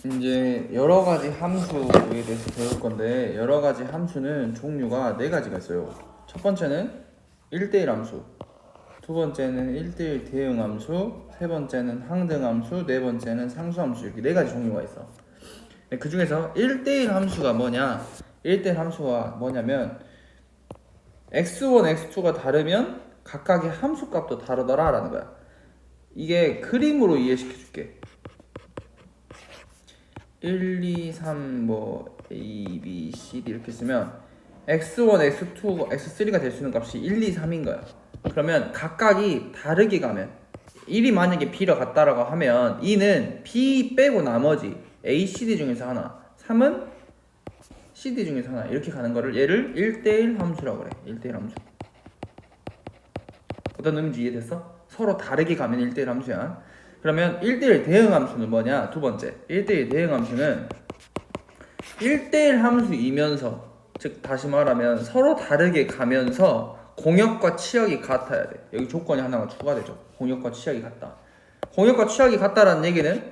이제 여러 가지 함수에 대해서 배울 건데 여러 가지 함수는 종류가 네 가지가 있어요. 첫 번째는 1대1 함수, 두 번째는 1대1 대응 함수, 세 번째는 항등 함수, 네 번째는 상수 함수 이렇게 네 가지 종류가 있어. 그 중에서 1대1 함수가 뭐냐? 1대1 함수가 뭐냐면 x1, x2가 다르면 각각의 함수 값도 다르더라 라는 거야. 이게 그림으로 이해시켜 줄게. 1, 2, 3, 뭐 A, B, C, D 이렇게 쓰면 x1, x2, x3가 될 수 있는 값이 1, 2, 3인 거야. 그러면 각각이 다르게 가면 1이 만약에 B로 같다라고 하면 2는 B 빼고 나머지 A, C, D 중에서 하나, 3은 C, D 중에서 하나 이렇게 가는 거를 얘를 1대1 함수라고 그래. 1대1 함수. 어떤 의미인지 이해됐어? 서로 다르게 가면 1대1 함수야. 그러면 1대1 대응 함수는 뭐냐? 두 번째 1대1 대응 함수는 1대1 함수이면서 즉 다시 말하면 서로 다르게 가면서 공역과 치역이 같아야 돼. 여기 조건이 하나가 추가되죠. 공역과 치역이 같다. 공역과 치역이 같다라는 얘기는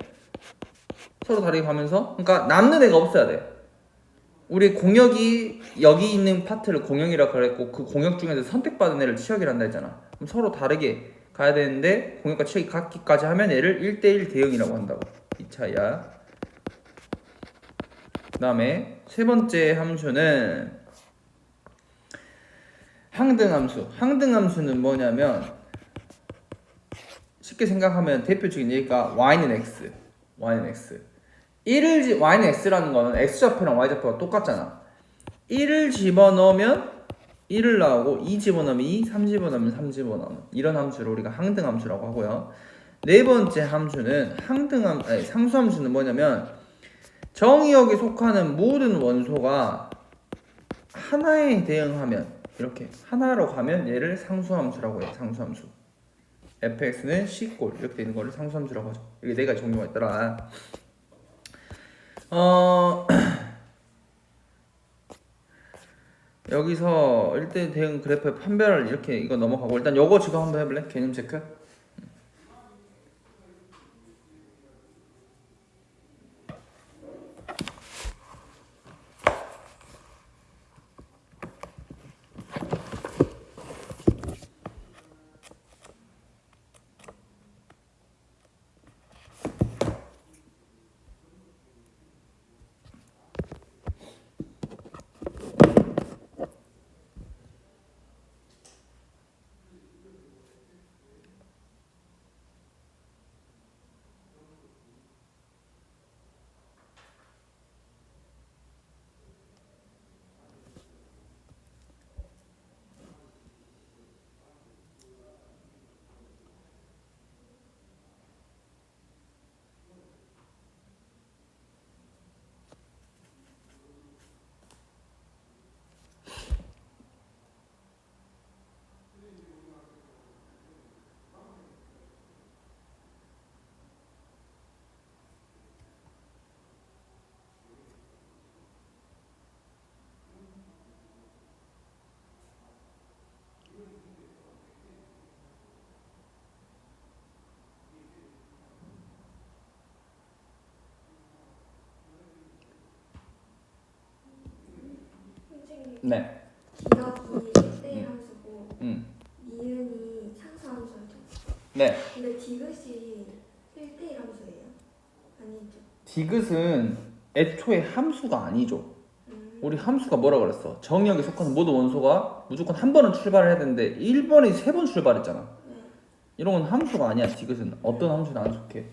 서로 다르게 가면서 그러니까 남는 애가 없어야 돼. 우리 공역이 여기 있는 파트를 공역이라고 그랬고 그 공역 중에서 선택받은 애를 치역이란다 했잖아. 그럼 서로 다르게 가야 되는데 공역과 치역이 같기까지 하면 얘를 1대1 대응이라고 한다고. 이 차이야. 그 다음에 세 번째 함수는 항등함수. 항등함수는 뭐냐면 쉽게 생각하면 대표적인 얘기가 y는 x, y는 x. y는 x라는 거는 x좌표랑 y좌표가 똑같잖아. 1을 집어넣으면 1을 나오고 2 집어넣으면 2, 3 집어넣으면 3 집어넣으면 이런 함수를 우리가 항등함수라고 하고요. 네 번째 함수는 상수함수는 뭐냐면 정의역에 속하는 모든 원소가 하나에 대응하면 이렇게 하나로 가면 얘를 상수함수라고 해요. 상수함수. fx는 c꼴 이렇게 되는 거를 상수함수라고 하죠. 이게 네 가지 종류가 있더라. 여기서 1대 대응 그래프의 판별을 이렇게 이거 넘어가고 일단 요거 지금 한번 해볼래? 개념 체크. 네. 기억이 1대1 함수고 니은이 상수함수죠. 네. 근데 디귿이 1대1 함수예요? 아니죠. 디귿은 애초에 함수가 아니죠. 우리 함수가 뭐라 그랬어? 정의역에 속하는 모든 원소가 무조건 한 번은 출발을 해야 되는데 1번이 3번 출발했잖아. 네. 이런 건 함수가 아니야. 디귿은 어떤 함수를 안 속해?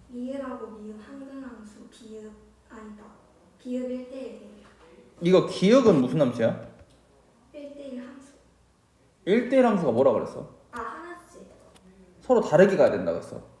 미음하고 미음 항등함수 비읍 아니다. 비읍 1대1이에요. 이거 기억은 무슨 함수야? 1대1 함수. 1대1 함수가 뭐라 그랬어? 아 하나씩. 서로 다르게 가야 된다 그랬어.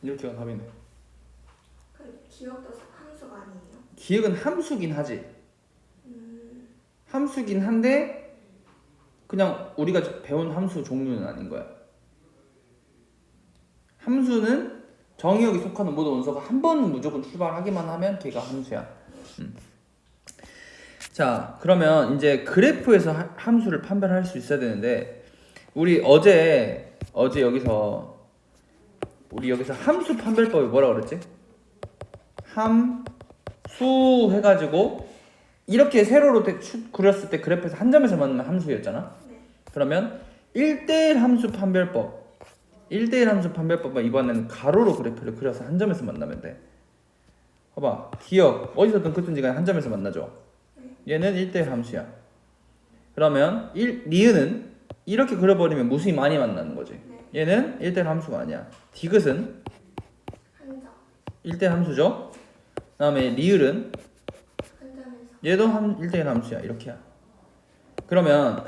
이렇게가 답이네. 그럼 기억도 함수가 아니에요? 기억은 함수긴 하지. 함수긴 한데 그냥 우리가 배운 함수 종류는 아닌 거야. 함수는 정의역에 속하는 모든 원소가 한 번은 무조건 출발하기만 하면 걔가 함수야. 자, 그러면 이제 그래프에서 함수를 판별할 수 있어야 되는데 우리 어제 여기서 함수 판별법이 뭐라 그랬지? 함수 해가지고 이렇게 세로로 그렸을 때 그래프에서 한 점에서 만나면 함수였잖아. 네. 그러면 1대1 함수 판별법 1대1 함수 판별법은 이번에는 가로로 그래프를 그려서 한 점에서 만나면 돼. 봐봐, 기억 어디서든 그든지 간에 한 점에서 만나죠. 얘는 1대1 함수야. 그러면 니은은 이렇게 그려버리면 무수히 많이 만나는 거지. 얘는 1대1 함수가 아니야. 디귿은 한 점. 1대1 함수죠. 그 다음에 리을은 한 점에서. 얘도 1대1 함수야. 이렇게야. 그러면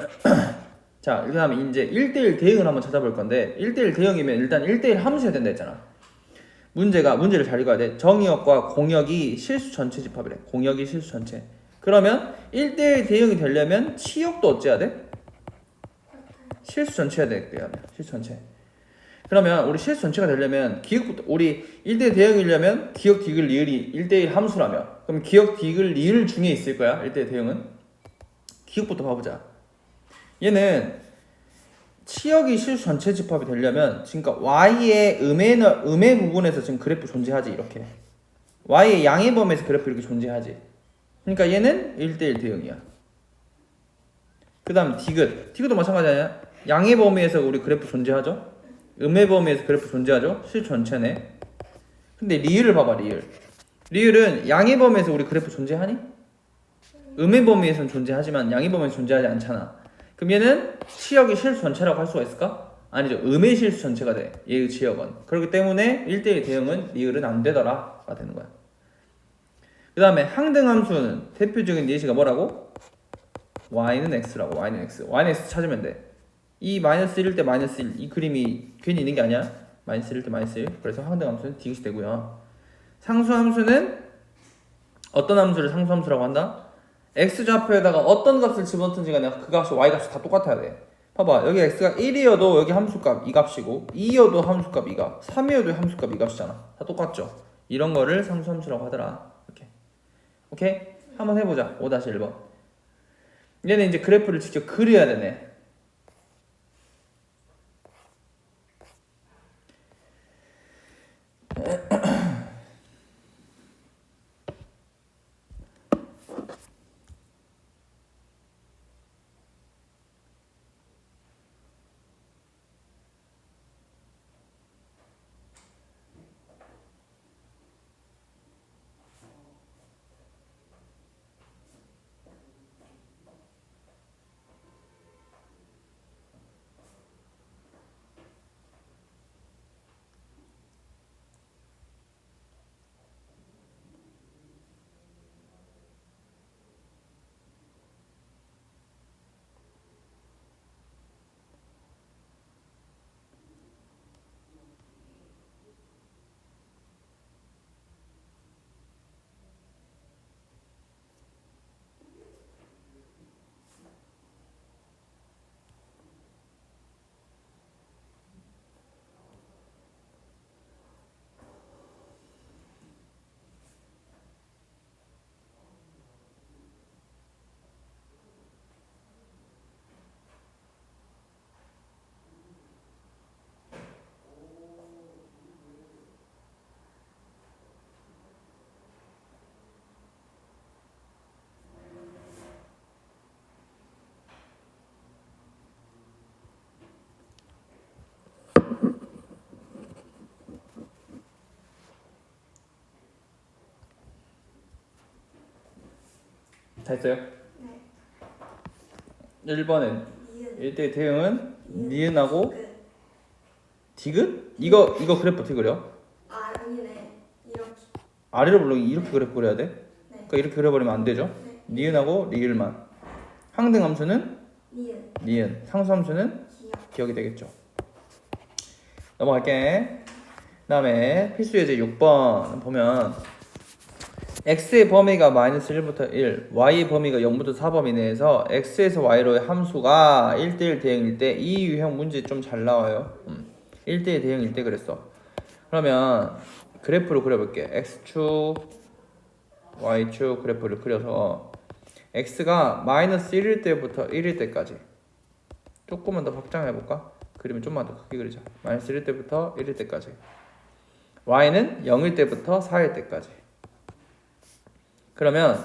자, 그 다음에 이제 1대1 대응을 한번 찾아볼 건데 1대1 대응이면 일단 1대1 함수여야 된다 했잖아. 문제를 잘 읽어야 돼. 정의역과 공역이 실수 전체 집합이래. 공역이 실수 전체. 그러면 1대1 대응이 되려면 치역도 어째야 돼? 실수 전체야 돼. 실수 전체. 그러면 우리 실수 전체가 되려면 기억부터 우리 1대1 대응이려면 기억, 디귿, 리을이 1대1 함수라며. 그럼 기억, 디귿, 리을 중에 있을 거야. 1대1 대응은. 기억부터 봐보자. 얘는 치역이 실수 전체 집합이 되려면 그러니까 y의 음의 부분에서 지금 그래프 존재하지. 이렇게 y의 양의 범위에서 그래프 이렇게 존재하지. 그러니까 얘는 1대1 대응이야. 그 다음 디귿도 마찬가지 아니야? 양의 범위에서 우리 그래프 존재하죠? 음의 범위에서 그래프 존재하죠? 실 전체네. 근데 리을을 봐봐. 리을은 양의 범위에서 우리 그래프 존재하니? 음의 범위에서는 존재하지만 양의 범위에서 존재하지 않잖아. 그럼 얘는 치역이 실수 전체라고 할 수가 있을까? 아니죠. 음의 실수 전체가 돼. 얘의 치역은. 그렇기 때문에 1대1 대응은 리을은 안 되더라가 되는 거야. 그 다음에 항등함수는 대표적인 예시가 뭐라고? y는 x라고. y는 x 찾으면 돼. 이 마이너스 1일 때 마이너스 1, 이 그림이 괜히 있는 게 아니야. 마이너스 1일 때 마이너스 1. 그래서 항등함수는 디귿이 되고요. 상수함수는 어떤 함수를 상수함수라고 한다? x좌표에다가 어떤 값을 집어넣든지 간에 그 값이 y값이 다 똑같아야 돼. 봐봐, 여기 x가 1이어도 여기 함수값 이 값이고 2이어도 함수값 이 값, 3이어도 함수값 이 값이잖아. 다 똑같죠? 이런 거를 상수함수라고 하더라. 이렇게. 오케이? 한번 해보자. 5-1번. 얘는 이제 그래프를 직접 그려야 되네. 다 했어요? 네. 1번은 니은. 1대1 대응은 니은하고 디귿. 디귿? 이거 그래프 어떻게 그려? 아, 아니네. 이렇게. 아래로 불러 이렇게 그래프 그려야 돼? 네. 그러니까 이렇게 그려버리면 안 되죠? 네. 니은하고 리을만. 항등함수는 니은. 니은. 상수함수는 기억. 기억이 되겠죠. 넘어갈게. 그 다음에 필수 예제 6번 보면 x의 범위가 마이너스 1부터 1, y의 범위가 0부터 4 범위 내에서 x에서 y로의 함수가 1대1 대응일 때 이 유형 문제 좀 잘 나와요. 1대1 대응일 때 그랬어. 그러면 그래프로 그려볼게. x축, y축 그래프를 그려서 x가 마이너스 1일 때부터 1일 때까지 조금만 더 확장해볼까? 그림을 좀만 더 크게 그리자. 마이너스 1일 때부터 1일 때까지 y는 0일 때부터 4일 때까지. 그러면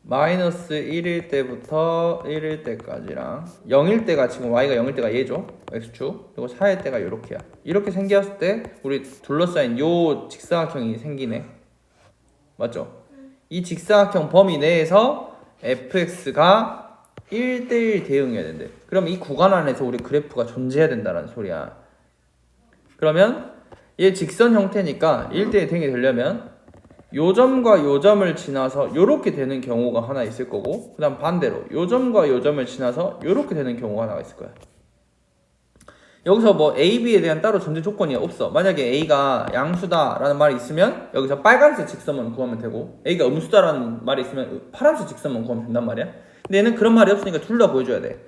마이너스 1일 때부터 1일 때까지랑 0일 때가 지금 y가 0일 때가 얘죠. x축. 그리고 4일 때가 요렇게야. 이렇게 생겼을 때 우리 둘러싸인 요 직사각형이 생기네. 맞죠? 이 직사각형 범위 내에서 fx가 1대1 대응해야 된대. 그럼 이 구간 안에서 우리 그래프가 존재해야 된다는 소리야. 그러면 얘 직선 형태니까 1대1 대응이 되려면 요 점과 요 점을 지나서 요렇게 되는 경우가 하나 있을 거고, 그 다음 반대로 요 점과 요 점을 지나서 요렇게 되는 경우가 하나가 있을 거야. 여기서 뭐 A, B에 대한 따로 전제 조건이 없어. 만약에 A가 양수다 라는 말이 있으면 여기서 빨간색 직선만 구하면 되고, A가 음수다 라는 말이 있으면 파란색 직선만 구하면 된단 말이야. 근데 얘는 그런 말이 없으니까 둘 다 보여줘야 돼.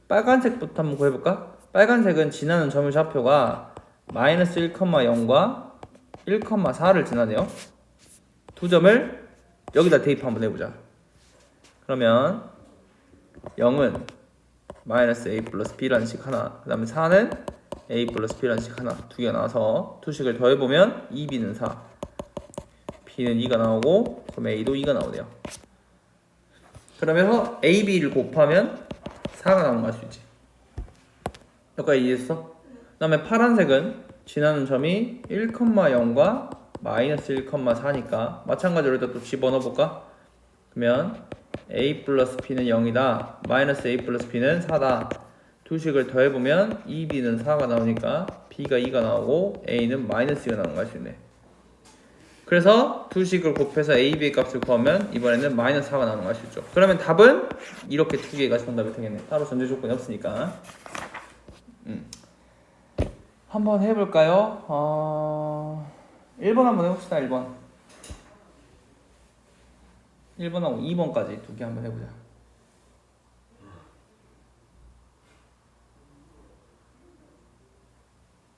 빨간색부터 한번 구해볼까? 빨간색은 지나는 점의 좌표가 마이너스 1,0과 1,4를 지나네요. 두 점을 여기다 대입 한번 해보자. 그러면 0은 마이너스 a 플러스 b라는 식 하나, 그 다음에 4는 a 플러스 b라는 식 하나, 두 개가 나와서 투식을 더해보면 2b는 4, b는 2가 나오고, 그럼 a도 2가 나오네요. 그러면서 a, b를 곱하면 4가 나오는 거 알 수 있지. 여기까지 이해했어? 그 다음에 파란색은 지나는 점이 1,0과 마이너스 1,4니까 마찬가지로 일단 또 집어넣어볼까? 그러면 a 플러스 b는 0이다, 마이너스 a 플러스 b는 4다. 두식을 더해보면 2b는 4가 나오니까 b가 2가 나오고 a는 마이너스 2가 나오는 거 알 수 있네. 그래서 두식을 곱해서 a, b의 값을 구하면 이번에는 마이너스 4가 나오는 거 알 수 있죠. 그러면 답은 이렇게 두 개가 정답이 되겠네. 따로 전제 조건이 없으니까. 한번 해볼까요? 1번 한번 해봅시다. 1번하고 2번까지 두 개 한번 해보자.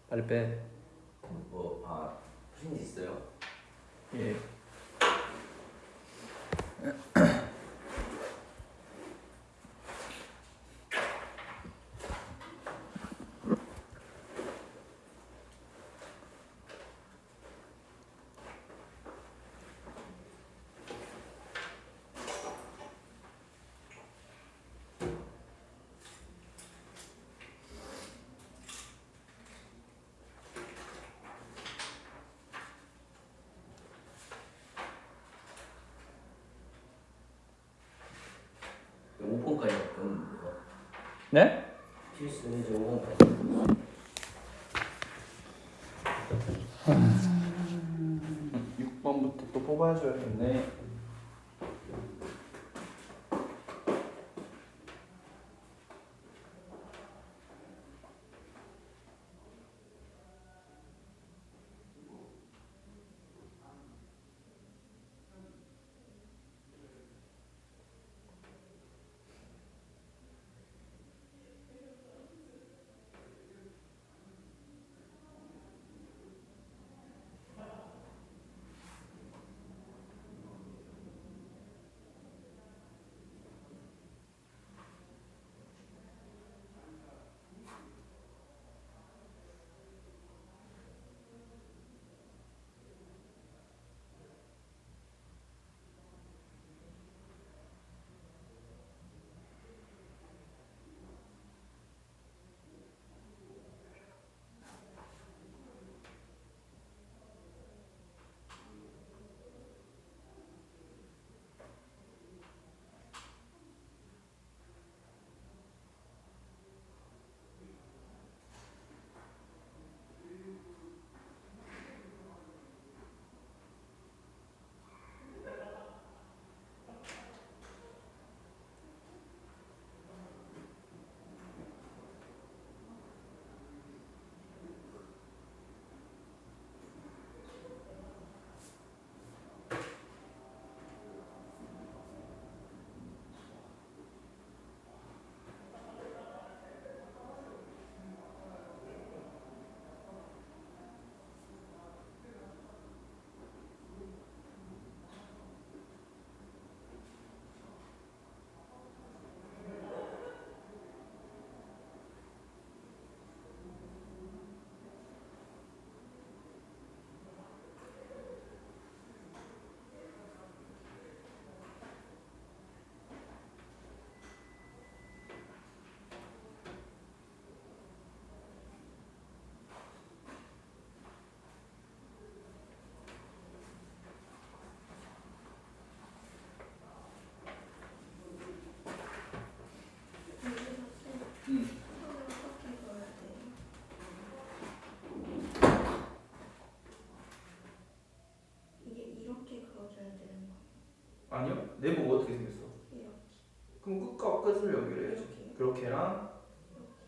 빨리 빼. 무슨 일 있어요? 예. 네? 필수는 이제 5번까지. 6번부터 또 뽑아줘야겠네. 아니요. 내부가 어떻게 생겼어? 이렇게. 그럼 끝과 끝을 연결해야지. 이렇게. 그렇게랑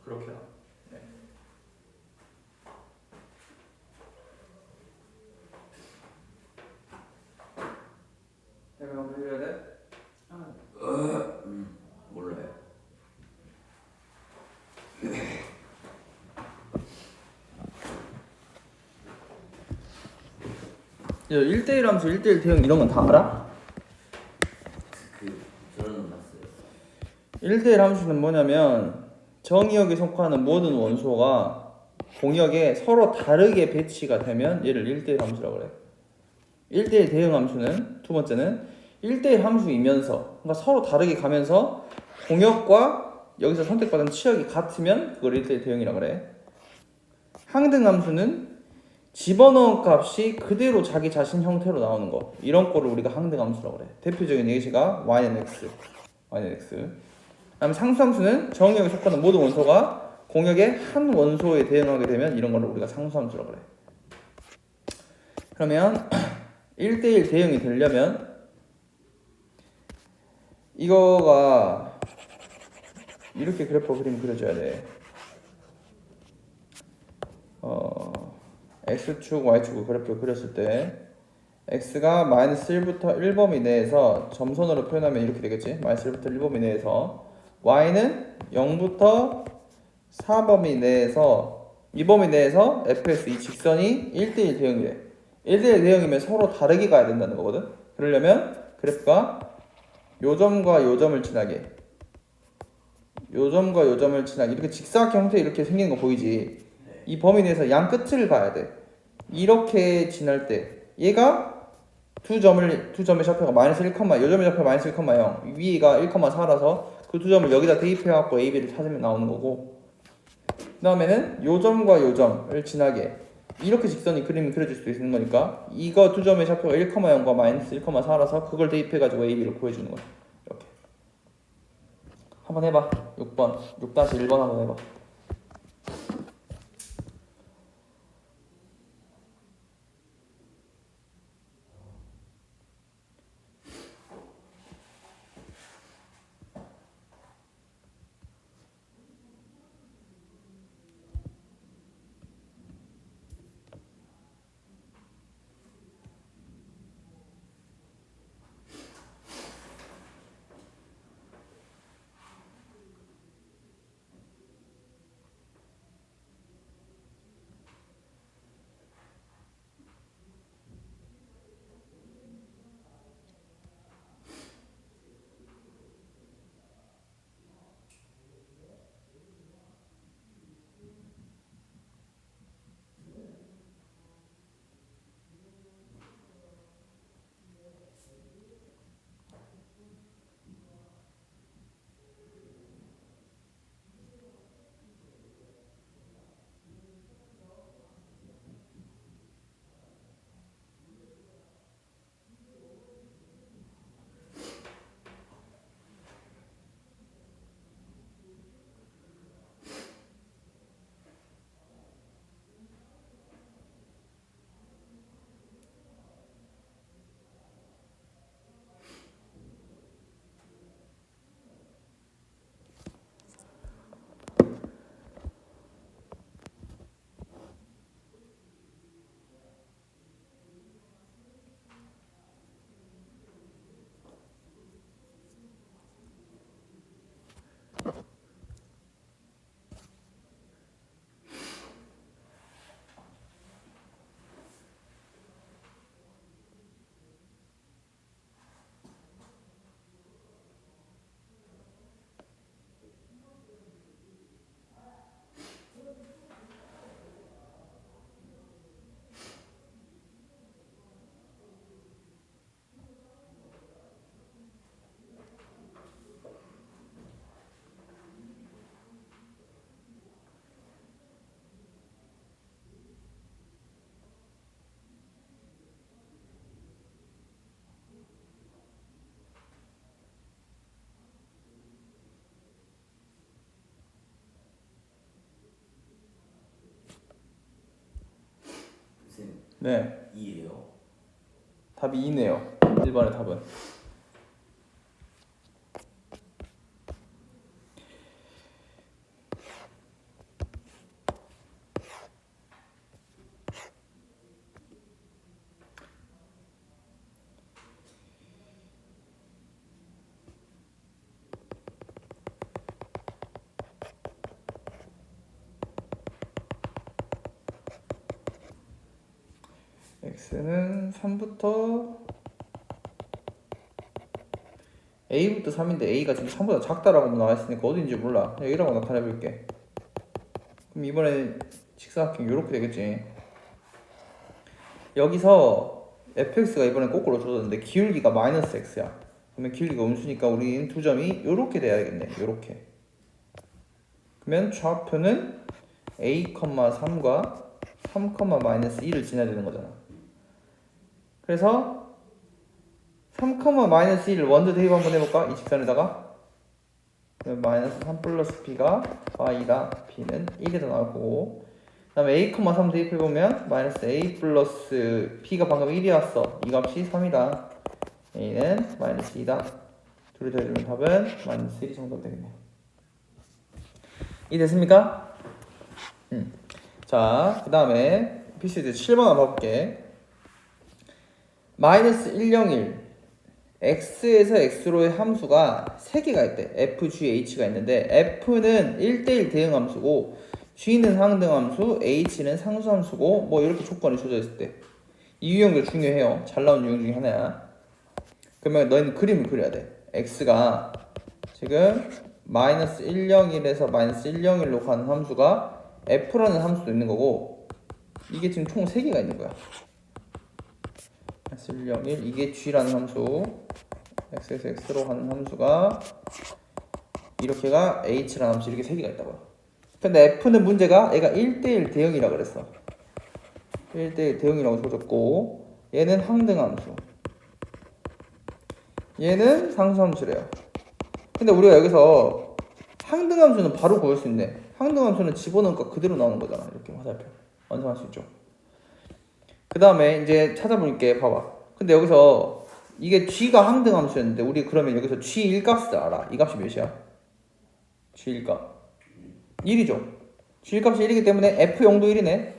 그렇게랑. 네. 내가 한번 해줘야 돼? 몰라요. 야, 1대1 함수, 1대1 대응 이런 건 다 알아? 저는 봤어요. 1대1 함수는 뭐냐면 정의역에 속하는 모든 원소가 공역에 서로 다르게 배치가 되면 얘를 1대1 함수라고 그래. 1대1 대응 함수는 두 번째는 1대1 함수이면서 그러니까 서로 다르게 가면서 공역과 여기서 선택받은 치역이 같으면 그걸 1대1 대응이라고 그래. 항등 함수는 집어넣은 값이 그대로 자기 자신 형태로 나오는 거, 이런 거를 우리가 항등 함수라고 그래. 대표적인 예시가 y는 x, y는 x. 그다음에 상수함수는 정의역에 속하는 모든 원소가 공역의 한 원소에 대응하게 되면 이런 거를 우리가 상수함수라고 그래. 그러면 1대1 대응이 되려면 이거가 이렇게 그래프 그림 그려줘야 돼. x축, y축을 그래프 그렸을 때 x가 마이너스 1부터 1범위 내에서 점선으로 표현하면 이렇게 되겠지. 마이너스 1부터 1범위 내에서 y는 0부터 4범위 내에서 2범위 내에서 fs 이 직선이 1대1 대응이래. 1대1 대응이면 서로 다르게 가야 된다는 거거든. 그러려면 그래프가 요 점과 요 점을 지나게, 요 점과 요 점을 지나게 이렇게 직사각형 형태 이렇게 생긴 거 보이지? 이 범위 내에서 양 끝을 가야 돼. 이렇게 지날 때 얘가 두 점의 좌표가 마이너스 1, 요 점의 좌표가 마이너스 1,0 위가 1,4라서 그 두 점을 여기다 대입해갖고 a, b를 찾으면 나오는 거고, 그 다음에는 요 점과 요 점을 지나게 이렇게 직선이 그림이 그려질 수도 있는 거니까 이거 두 점의 좌표가 1,0과 마이너스 1,4라서 그걸 대입해가지고 a, b를 구해주는 거야. 이렇게 한번 해봐. 6번 6-1번 한번 해봐. 선생님 네, 2예요. 답이 2네요. 1번의 답은. x는 3부터 a부터 3인데 a가 지금 3보다 작다라고 나와있으니까 어딘지 몰라. 여기라고 나타내볼게. 그럼 이번에 직사각형 요렇게 되겠지. 여기서 fx가 이번에 거꾸로 줘졌는데 기울기가 마이너스 x야. 그러면 기울기가 음수니까 우리는 두 점이 요렇게 돼야 되겠네. 요렇게. 그러면 좌표는 a, 3과 3, 마이너스 2를 지나야 되는 거잖아. 그래서 3, 마이너스 1을 원자 대입 한번 해볼까? 이 직선에다가 마이너스 3 플러스 b가 y다. b는 1이 더 나올 거고, 그 다음에 a, 3 대입해보면 마이너스 a 플러스 b가 방금 1이었어. 이 값이 3이다. a는 마이너스 2다. 둘이 더해주면 답은 마이너스 1이 정도 되겠네요. 이 됐습니까? 자, 그 다음에 필수 7번 한번 봐볼게. 마이너스 1, 0, 1 x에서 x로의 함수가 3개가 있대. f, g, h가 있는데 f는 1대1 대응함수고 g는 상등함수, h는 상수함수고 뭐 이렇게 조건이 주어져 있을 때 이 유형도 중요해요. 잘 나온 유형 중에 하나야. 그러면 너희는 그림을 그려야 돼. x가 지금 마이너스 1, 0, 1에서 마이너스 1, 0, 1로 가는 함수가 f라는 함수도 있는 거고, 이게 지금 총 3개가 있는 거야. 마이너스 1, 0, 1 이게 g라는 함수, x에서 x로 가는 함수가 이렇게가 h라는 함수, 이렇게 3개가 있다고요. 근데 f는 문제가 얘가 1대1 대응이라 그랬어. 1대1 대응이라고 줘줬고, 얘는 항등함수, 얘는 상수함수래요. 근데 우리가 여기서 항등함수는 바로 구할 수 있네. 항등함수는 집어넣으니까 그대로 나오는 거잖아. 이렇게 화살표 완성할 수 있죠. 그 다음에 이제 찾아볼게. 봐봐. 근데 여기서 이게 g가 항등함수였는데 우리 그러면 여기서 g 1값을 알아. 이 값이 몇이야? g 1값 1이죠. g 1값이 1이기 때문에 f0도 1이네.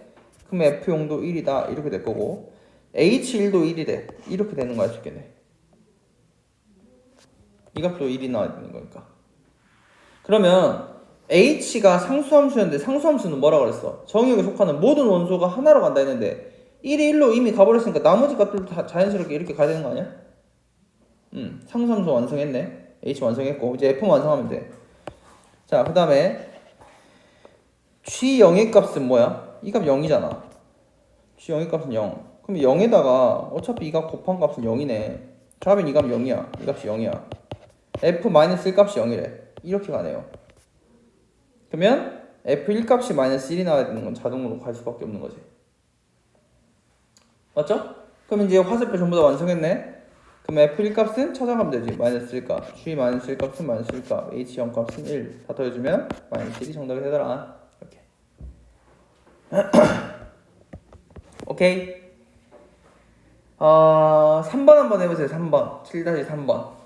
그러면 f0도 1이다. 이렇게 될 거고, h1도 1이래. 이렇게 되는 거 알 수 있겠네. 이 값도 1이 나와야 되는 거니까. 그러면 h가 상수함수였는데 상수함수는 뭐라고 그랬어? 정의역에 속하는 모든 원소가 하나로 간다 했는데 1이 1로 이미 가버렸으니까 나머지 값들도 다 자연스럽게 이렇게 가야 되는 거 아니야? 상수함수 완성했네. h 완성했고 이제 f 완성하면 돼. 자, 그 다음에 g0의 값은 뭐야? 이 값 0이잖아. g0의 값은 0. 그럼 0에다가 어차피 이 값 곱한 값은 0이네. 좌변 이 값 0이야. 이 값이 0이야. f-1 값이 0이래. 이렇게 가네요. 그러면 f1 값이 마이너스 1이 나와야 되는 건 자동으로 갈 수밖에 없는 거지. 맞죠? 그럼 이제 화살표 전부 다 완성했네. 그럼 f1 값은 찾아가면 되지. 마이너스 1 값. g 마이너스 1 값은 마이너스 1 값. h0 값은 1. 다 더해주면 마이너스 1이 정답이 되더라. 이렇게. 오케이. 3번 한번 해보세요. 3번. 7-3번.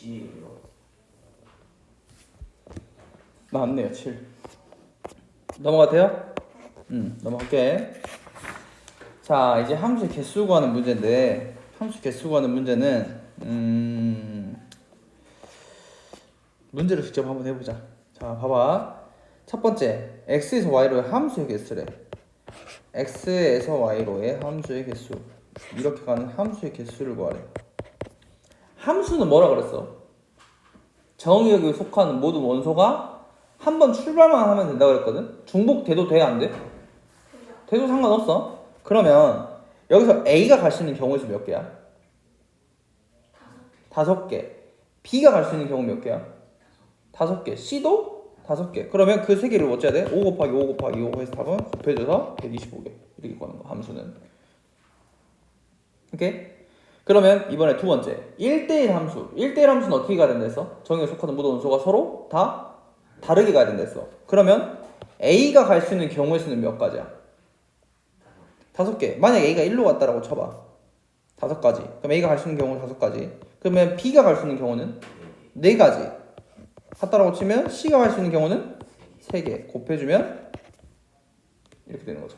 C예요. 맞네요. 7. 넘어가도 돼요? 넘어갈게. 자, 이제 함수 개수 구하는 문제인데, 함수 개수 구하는 문제는 문제를 직접 한번 해보자. 자, 봐봐. 첫 번째, x에서 y로의 함수의 개수래. x에서 y로의 함수의 개수. 이렇게 가는 함수의 개수를 구하래. 함수는 뭐라 그랬어? 정의역에 속하는 모든 원소가 한 번 출발만 하면 된다고 그랬거든? 중복돼도 돼? 안 돼? 그죠? 돼도 상관없어. 그러면 여기서 A가 갈 수 있는 경우의 수 몇 개야? 5개. B가 갈 수 있는 경우 몇 개야? 5개. C도 5개. 그러면 그 세 개를 뭐 어째야 돼? 5 곱하기 5 곱하기 5 해서 답은 곱해줘서 125개. 이렇게 구하는 거, 함수는. 오케이? 그러면 이번에 두 번째. 1대1 함수. 1대1 함수는 어떻게 가야 된다 했어? 정의에 속하는 모든 원소가 서로 다 다르게 가야 된다 했어. 그러면 A가 갈 수 있는 경우의 수는 몇 가지야? 5개. 만약 A가 1로 갔다라고 쳐봐. 5가지. 그럼 A가 갈 수 있는 경우는 5가지. 그러면 B가 갈 수 있는 경우는 4가지. 같다라고 치면 C가 갈 수 있는 경우는 3개. 곱해주면 이렇게 되는 거죠.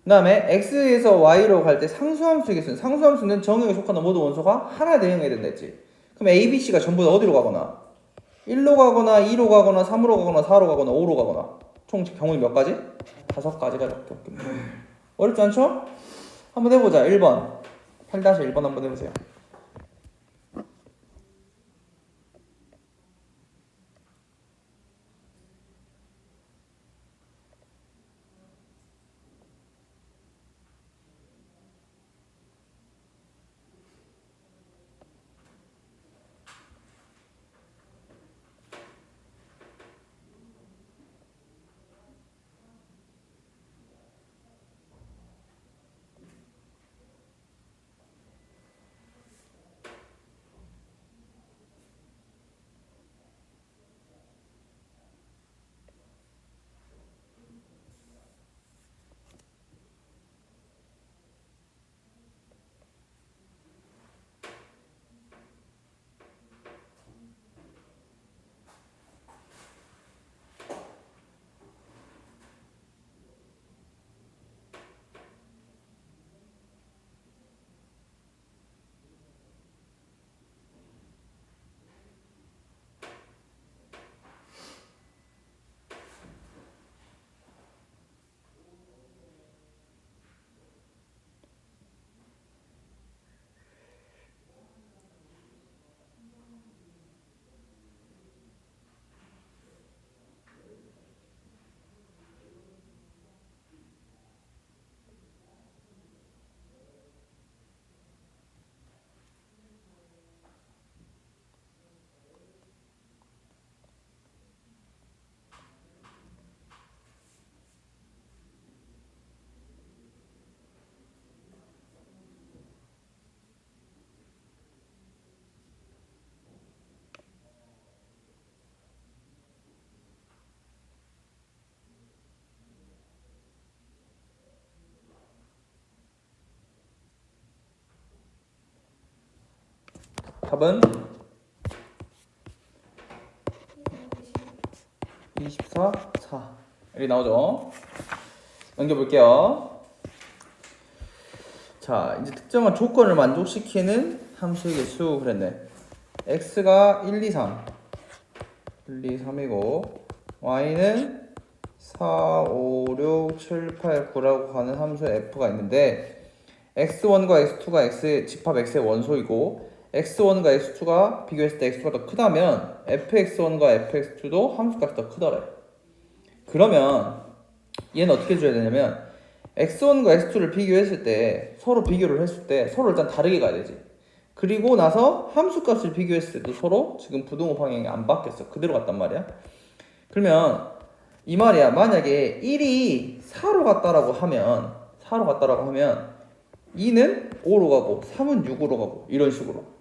그 다음에 X에서 Y로 갈 때 상수함수의 개수는, 상수함수는 정의에 속하는 모든 원소가 하나 대응해야 된다 했지. 그럼 A, B, C가 전부 다 어디로 가거나 1로 가거나 2로 가거나 3으로 가거나 4로 가거나 5로 가거나 총 경우는 몇 가지? 5가지가 적겠네. 어렵지 않죠? 한번 해보자. 1번 8-1번 한번 해보세요. 답은 24, 4 이렇게 나오죠. 넘겨볼게요. 자, 이제 특정한 조건을 만족시키는 함수의 개수 그랬네. x가 1, 2, 3 1, 2, 3이고 y는 4, 5, 6, 7, 8, 9라고 가는 함수 f가 있는데 x1과 x2가 x의 집합 x의 원소이고 x1과 x2가 비교했을 때 x2가 더 크다면 fx1과 fx2도 함수값이 더 크더래. 그러면 얘는 어떻게 줘야 되냐면 x1과 x2를 비교했을 때 서로 비교를 했을 때 서로 일단 다르게 가야 되지. 그리고 나서 함수값을 비교했을 때도 서로 지금 부등호 방향이 안 바뀌었어. 그대로 갔단 말이야. 그러면 이 말이야. 만약에 1이 4로 갔다라고 하면 2는 5로 가고 3은 6으로 가고 이런 식으로.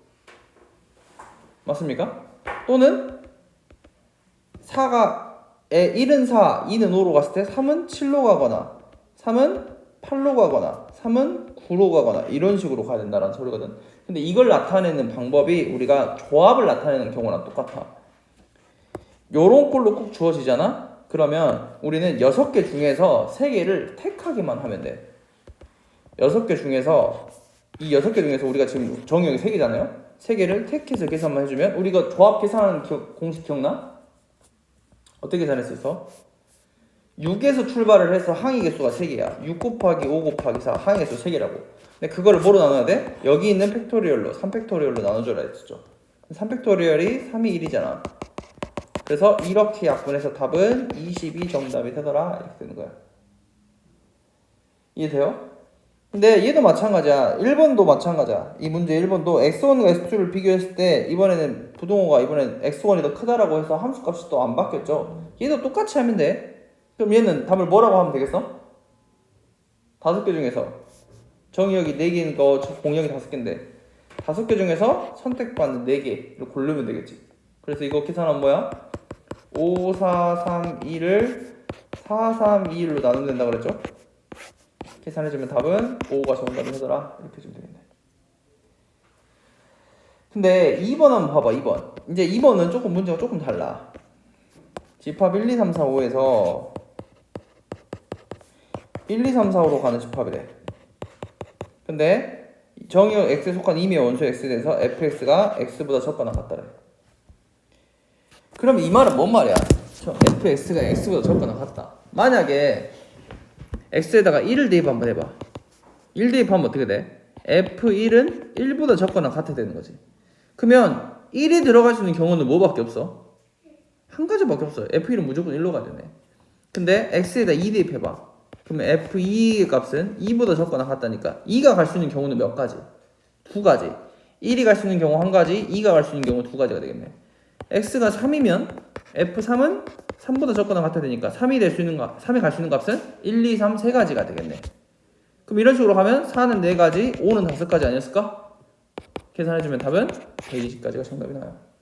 맞습니까? 또는 1은 4, 2는 5로 갔을 때 3은 7로 가거나 3은 8로 가거나 3은 9로 가거나 이런 식으로 가야 된다는 소리거든. 근데 이걸 나타내는 방법이 우리가 조합을 나타내는 경우랑 똑같아. 요런 꼴로 꼭 주어지잖아? 그러면 우리는 6개 중에서 3개를 택하기만 하면 돼. 6개 중에서 이 6개 중에서 우리가 지금 정의역이 3개잖아요? 3개를 택해서 계산만 해주면 우리가 조합 계산하는 공식 기억나? 어떻게 계산했었어? 6에서 출발을 해서 항의 개수가 3개야. 6 곱하기 5 곱하기 4 항의 개수 3개라고. 근데 그거를 뭐로 나눠야 돼? 여기 있는 팩토리얼로 3팩토리얼로 나눠줘라 했었죠. 3팩토리얼이 3이 1이잖아. 그래서 이렇게 약분해서 답은 22 정답이 되더라 이렇게 되는 거야. 이해돼요? 근데 얘도 마찬가지야. 1번도 마찬가지야. 이 문제 1번도 x1과 x2를 비교했을 때 이번에는 부동호가 이번엔 x1이 더 크다라고 해서 함수값이 또 안 바뀌었죠. 얘도 똑같이 하면 돼. 그럼 얘는 답을 뭐라고 하면 되겠어? 5개 중에서 정의역이 4개인 거 공역이 5개인데 5개 중에서 선택받는 4개를 고르면 되겠지. 그래서 이거 계산하면 뭐야? 5, 4, 3, 2를 4, 3, 2, 1로 나누면 된다고 그랬죠? 계산해주면 답은 5가 정답이 되더라 이렇게 해주면 되겠네. 근데 2번 한번 봐봐. 2번 이제 2번은 조금 문제가 조금 달라. 집합 1, 2, 3, 4, 5에서 1, 2, 3, 4, 5로 가는 집합이래. 근데 정의역 x에 속한 임의의 원소 x에 대해서 fx가 x보다 적거나 같다래. 그럼 이 말은 뭔 말이야? fx가 x보다 적거나 같다. 만약에 x에다가 1을 대입 한번 해봐. 1 대입하면 어떻게 돼? f1은 1보다 적거나 같아야 되는 거지. 그러면 1이 들어갈 수 있는 경우는 뭐밖에 없어? 한 가지밖에 없어요. f1은 무조건 1로 가야 되네. 근데 x에다 2 대입해봐. 그러면 f2의 값은 2보다 적거나 같다니까 2가 갈 수 있는 경우는 몇 가지? 2가지. 1이 갈 수 있는 경우 1가지, 2가 갈 수 있는 경우 2가지가 되겠네. x가 3이면 f3은 3보다 적거나 같아야 되니까 3이 갈 수 있는 값은 1, 2, 3, 3가지가 되겠네. 그럼 이런 식으로 가면 4는 4가지, 5는 5가지 아니었을까? 계산해주면 답은 120가지가 정답이 나요.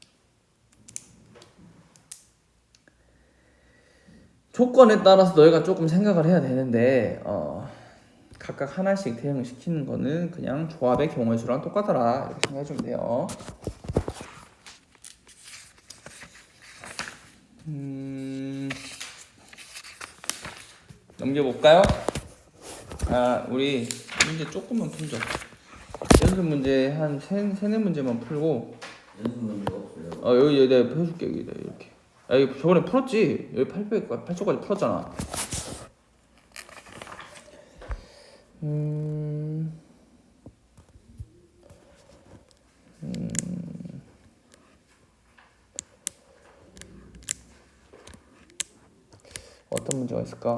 조건에 따라서 너희가 조금 생각을 해야 되는데 각각 하나씩 대응을 시키는 거는 그냥 조합의 경우의 수랑 똑같더라 이렇게 생각해주면 돼요. 넘겨볼까요? 우리 문제 조금만 풀죠. 연습 문제 한 세네 문제만 풀고. 연습 문제가 없어요. 여기 내가 해줄게. 여기다 이렇게. 여기 저번에 풀었지. 여기 8초까지 풀었잖아. 어떤 문제가 있을까?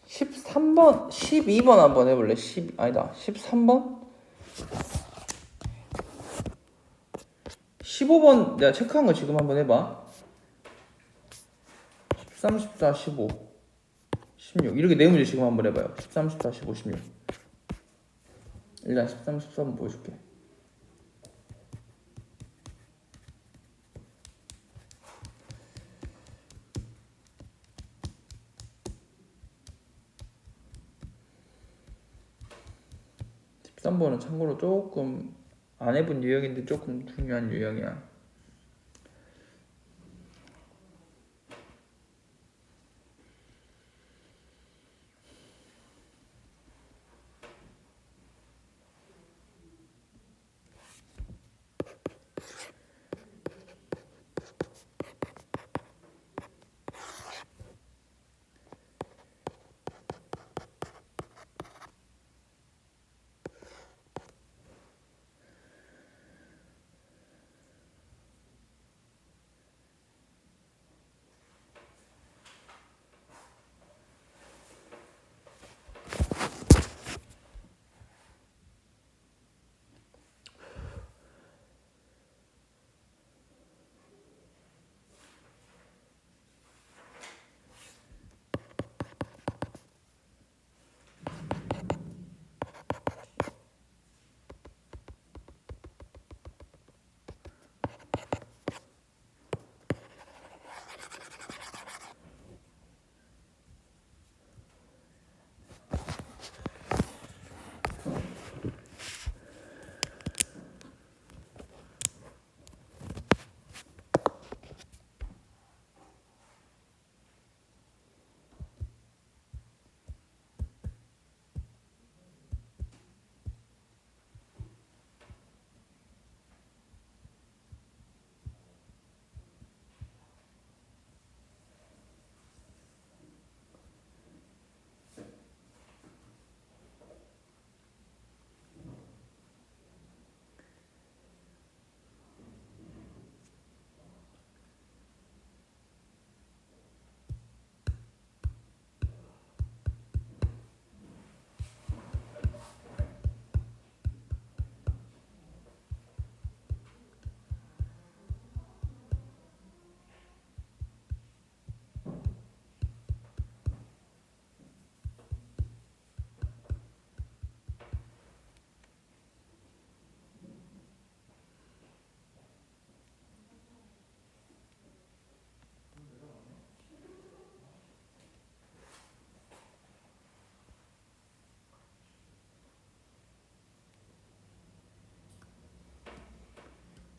13번, 12번 한번 해볼래? 13번? 15번 내가 체크한 거 지금 한번 해봐. 13, 14, 15, 16 이렇게 네 문제 지금 한번 해봐요. 13, 14, 15, 16 일단 13, 14번 보여줄게. 한 번은 참고로 조금 안 해본 유형인데 조금 중요한 유형이야.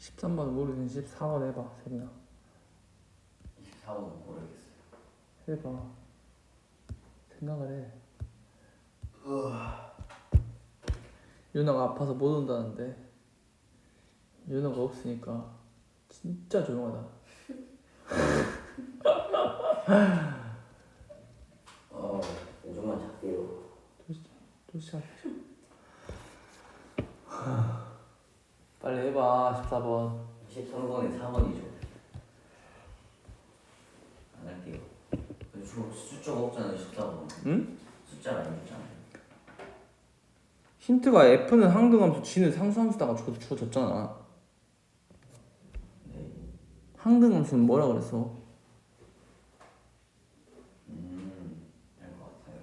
13번 모르겠으면 14번 해봐 세민아. 24번은 모르겠어요. 해봐. 생각을 해. 윤아가 아파서 못 온다는데 윤아가 없으니까 진짜 조용하다. 좀만 잘게요. 또 시작해. 빨리 해봐 14번. 13번에 4번이죠. 안 할게요. 숫자가 없잖아요. 14번. 응? 숫자를 안 줬잖아요. 힌트가 F는 항등함수, G는 상수함수다가 주어졌잖아. 네. 항등함수는 뭐라 그랬어? 알 것 같아요.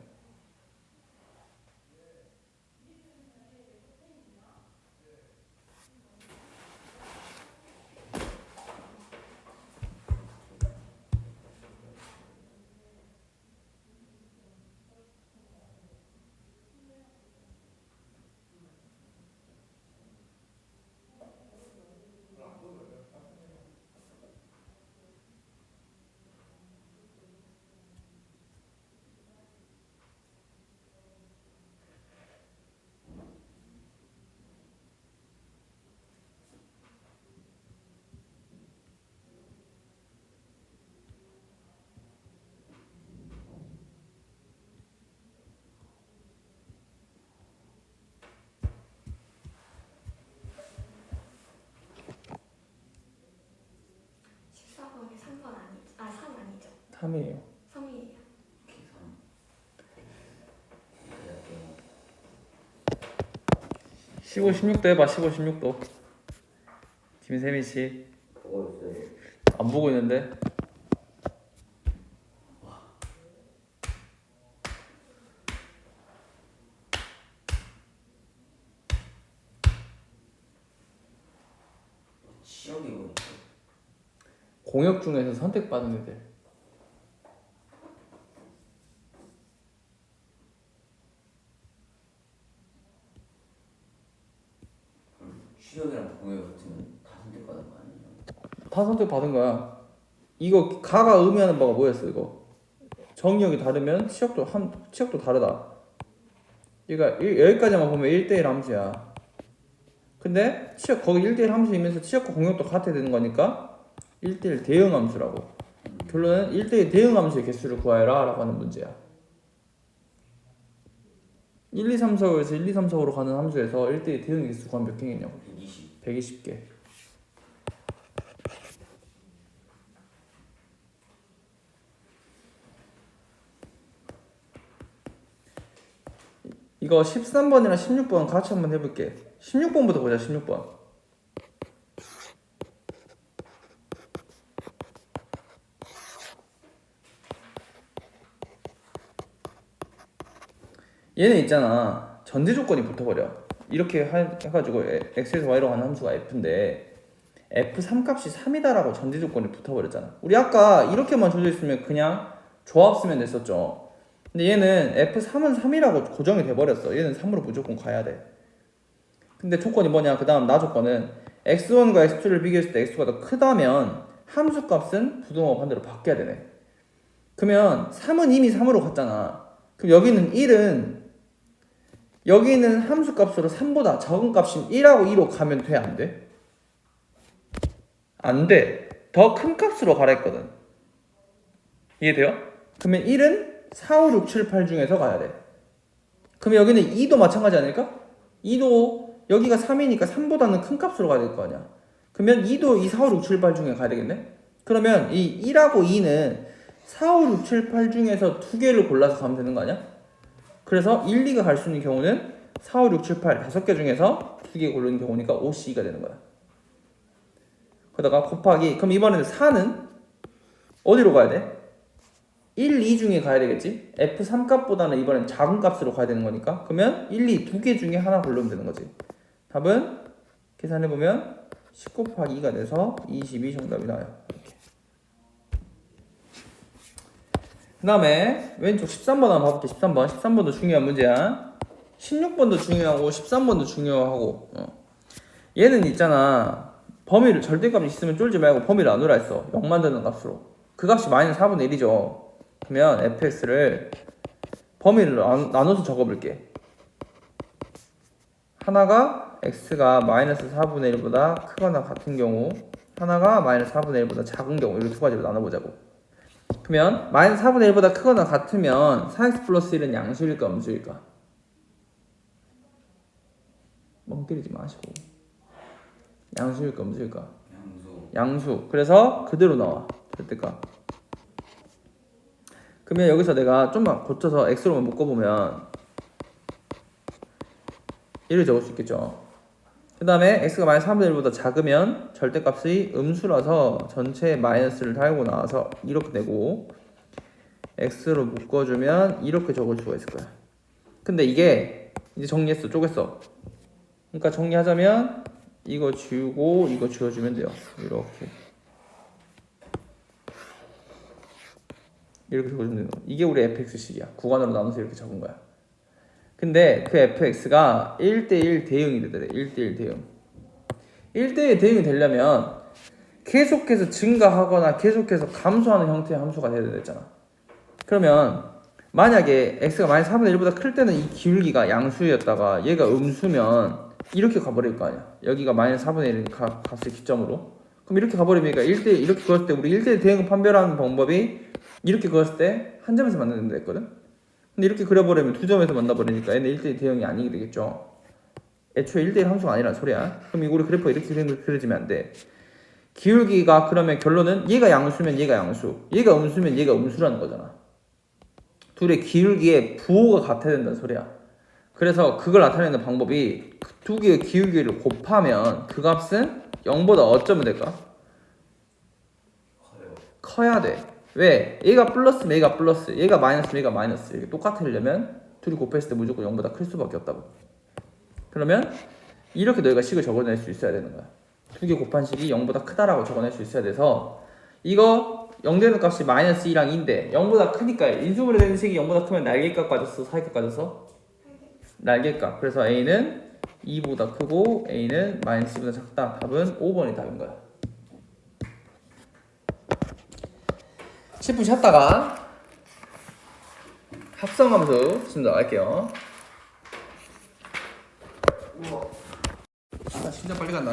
(14번이) 3번 아니죠? 아, 3 아니죠? 3이에요. 3이에요. 계산. 할게요. 15, 16도 해봐 15, 16도. 김세민씨 보고 있어요. 안 보고 있는데. 시험이 뭐 있죠? 공역 중에서 선택받은 애들. 시험이랑 공역 같으면 다 선택받은 거 아니에요? 다 선택받은 거야. 이거 가가 의미하는 바가 뭐였어 이거? 정의역이 다르면 치역도 다르다. 그러니까 여기까지만 보면 1대1 함수야. 근데 치역 거기 1대1 함수이면서 치역과 공역도 같아야 되는 거니까 1대1 대응 함수라고. 결론은 1대1 대응 함수의 개수를 구하여라 라고 하는 문제야. 1, 2, 3, 4에서 1, 2, 3, 4로 가는 함수에서 1대1 대응 개수 구하면 몇 개겠냐고. 120. 120개. 이거 13번이랑 16번 같이 한번 해볼게. 16번부터 보자. 16번. 얘는 있잖아. 전제 조건이 붙어버려. 이렇게 해가지고 x에서 y로 가는 함수가 f인데 f3 값이 3이다라고 전제 조건이 붙어버렸잖아. 우리 아까 이렇게만 줘져 있으면 그냥 조합 쓰면 됐었죠. 근데 얘는 f3은 3이라고 고정이 돼버렸어. 얘는 3으로 무조건 가야 돼. 근데 조건이 뭐냐? 그 다음 나 조건은 x1과 x2를 비교했을 때 x가 더 크다면 함수 값은 부등호가 반대로 바뀌어야 되네. 그러면 3은 이미 3으로 갔잖아. 그럼 여기는 1은 여기는 함수 값으로 3보다 적은 값인 1하고 2로 가면 돼? 안 돼? 안 돼. 더 큰 값으로 가라 했거든. 이해돼요? 그러면 1은 4, 5, 6, 7, 8 중에서 가야 돼. 그러면 여기는 2도 마찬가지 아닐까? 2도 여기가 3이니까 3보다는 큰 값으로 가야 될 거 아니야. 그러면 2도 2, 4, 5, 6, 7, 8 중에 가야 되겠네? 그러면 이 1하고 2는 4, 5, 6, 7, 8 중에서 두 개를 골라서 가면 되는 거 아니야? 그래서 1, 2가 갈 수 있는 경우는 4, 5, 6, 7, 8 5개 중에서 두 개 고르는 경우니까 5C가 되는 거야. 그러다가 곱하기, 그럼 이번에는 4는 어디로 가야 돼? 1, 2 중에 가야 되겠지? F3 값보다는 이번엔 작은 값으로 가야 되는 거니까. 그러면 1, 2 두 개 중에 하나 고르면 되는 거지. 답은 계산해보면 10 곱하기 2가 돼서 22 정답이 나와요. 이렇게. 그 다음에 왼쪽 13번 한번 봐볼게. 13번도 중요한 문제야. 16번도 중요하고 13번도 중요하고 얘는 있잖아. 범위를 절대값이 있으면 쫄지 말고 범위를 나누라 했어. 0 만드는 값으로. 그 값이 마이너스 4분의 1이죠. 그러면 fx를 범위를 나눠서 적어볼게. 하나가 x가 마이너스 4분의 1보다 크거나 같은 경우, 하나가 마이너스 4분의 1보다 작은 경우, 이렇게 두 가지로 나눠보자고. 그러면 마이너스 4분의 1보다 크거나 같으면 4x 플러스 1은 양수일까 음수일까? 멍 때리지 마시고. 양수일까 음수일까? 양수. 양수. 그래서 그대로 나와. 절대값. 그러면 여기서 내가 좀만 고쳐서 x로만 묶어보면 이렇게 적을 수 있겠죠. 그 다음에 x가 마이너스 3분의 1보다 작으면 절대값이 음수라서 전체에 마이너스를 달고 나와서 이렇게 되고, x로 묶어주면 이렇게 적을 수가 있을 거야. 근데 이게 이제 정리했어. 쪼갰어. 그러니까 정리하자면 이거 지우고 이거 지워주면 돼요. 이렇게 적어주면 되는 거. 이게 우리 fx식이야. 구간으로 나눠서 이렇게 적은 거야. 근데 그 fx가 1대1 대응이 돼야 돼. 1대1 대응. 1대1 대응이 되려면 계속해서 증가하거나 계속해서 감소하는 형태의 함수가 돼야 되잖아. 그러면 만약에 x가 마이너스 4분의 1보다 클 때는 이 기울기가 양수였다가 얘가 음수면 이렇게 가버릴 거 아니야. 여기가 마이너스 4분의 1 값을 기점으로. 그럼 이렇게 가버리니까 1대1 이렇게 그었을 때 우리 1대1 대응 판별하는 방법이 이렇게 그었을 때 한 점에서 만나는 데 했거든. 근데 이렇게 그려버리면 두 점에서 만나버리니까 얘는 1대1 대응이 아니게 되겠죠. 애초에 1대1 함수가 아니란 소리야. 그럼 이거 우리 그래프가 이렇게 그려지면 안 돼. 기울기가 그러면 결론은 얘가 양수면 얘가 양수, 얘가 음수면 얘가 음수라는 거잖아. 둘의 기울기의 부호가 같아야 된다는 소리야. 그래서 그걸 나타내는 방법이 그 두 개의 기울기를 곱하면 그 값은 0보다 어쩌면 될까? 커야 돼. 왜? 얘가 플러스면 얘가 플러스, 얘가 마이너스면 얘가 마이너스. 이게 똑같으려면 둘이 곱했을 때 무조건 0보다 클 수밖에 없다고. 그러면 이렇게 너희가 식을 적어낼 수 있어야 되는 거야. 두 개 곱한 식이 0보다 크다라고 적어낼 수 있어야 돼서, 이거 0 되는 값이 마이너스 2랑 2인데 0보다 크니까 인수분해 되는 식이 0보다 크면 날개값 가졌어? 사이값 가졌어? 날개값. 그래서 a는 2보다 크고 a는 마이너스 2보다 작다. 답은 5번이 답인 거야. 10분 쉬었다가 합성함수 지금 나갈게요. 아, 진짜 빨리 간다.